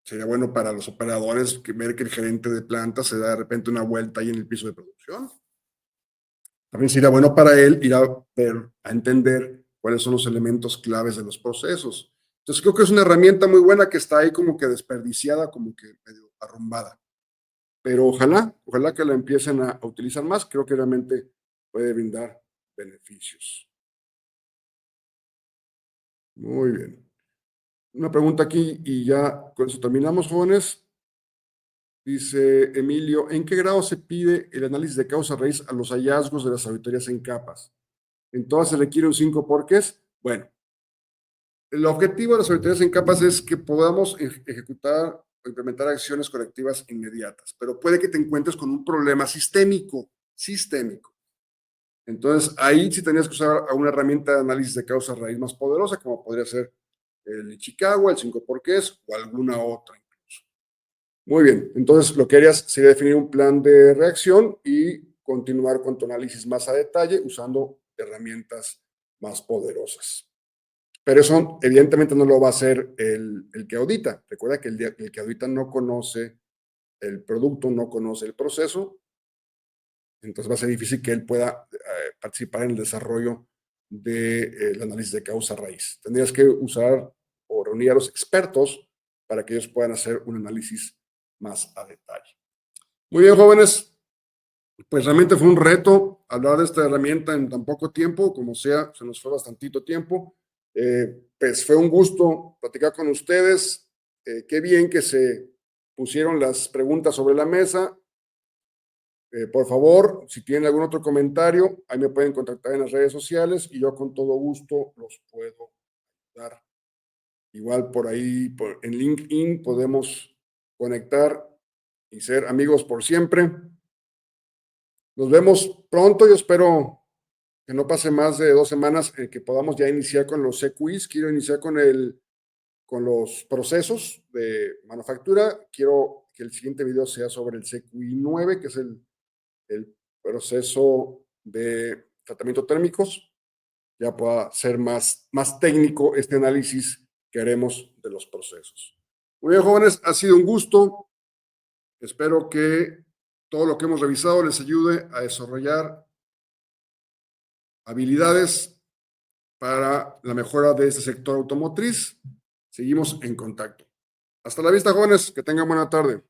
Sería bueno para los operadores ver que el gerente de planta se da de repente una vuelta ahí en el piso de producción. También sería bueno para él ir a ver, a entender cuáles son los elementos claves de los procesos. Entonces creo que es una herramienta muy buena que está ahí como que desperdiciada, como que medio arrumbada. Pero ojalá que la empiecen a utilizar más, creo que realmente puede brindar beneficios. Muy bien. Una pregunta aquí y ya con eso terminamos, jóvenes. Dice Emilio, ¿en qué grado se pide el análisis de causa raíz a los hallazgos de las auditorías en capas? ¿En todas se requiere un 5 porqués? Bueno, el objetivo de las auditorías en capas es que podamos ejecutar o implementar acciones correctivas inmediatas, pero puede que te encuentres con un problema sistémico. Entonces, ahí sí tenías que usar una herramienta de análisis de causa raíz más poderosa, como podría ser el Chicago, el 5 porqués o alguna otra incluso. Muy bien, entonces lo que harías sería definir un plan de reacción y continuar con tu análisis más a detalle usando herramientas más poderosas. Pero eso evidentemente no lo va a hacer el que audita. Recuerda que el que audita no conoce el producto, no conoce el proceso. entonces va a ser difícil que él pueda participar en el desarrollo del análisis de causa raíz. Tendrías que usar o reunir a los expertos para que ellos puedan hacer un análisis más a detalle. Muy bien, jóvenes, pues realmente fue un reto hablar de esta herramienta en tan poco tiempo, como sea, se nos fue bastantito tiempo. Pues fue un gusto platicar con ustedes. Qué bien que se pusieron las preguntas sobre la mesa. Por favor, si tienen algún otro comentario, ahí me pueden contactar en las redes sociales y yo con todo gusto los puedo dar. Igual por ahí, en LinkedIn, podemos conectar y ser amigos por siempre. Nos vemos pronto. Yo espero que no pase más de 2 semanas en que podamos ya iniciar con los CQIs. Quiero iniciar con los procesos de manufactura. Quiero que el siguiente video sea sobre el CQI 9, que es el proceso de tratamiento térmicos. Ya pueda ser más técnico este análisis que haremos de los procesos. Muy bien, jóvenes, ha sido un gusto. Espero que todo lo que hemos revisado les ayude a desarrollar habilidades para la mejora de este sector automotriz. Seguimos en contacto. Hasta la vista, jóvenes. Que tengan buena tarde.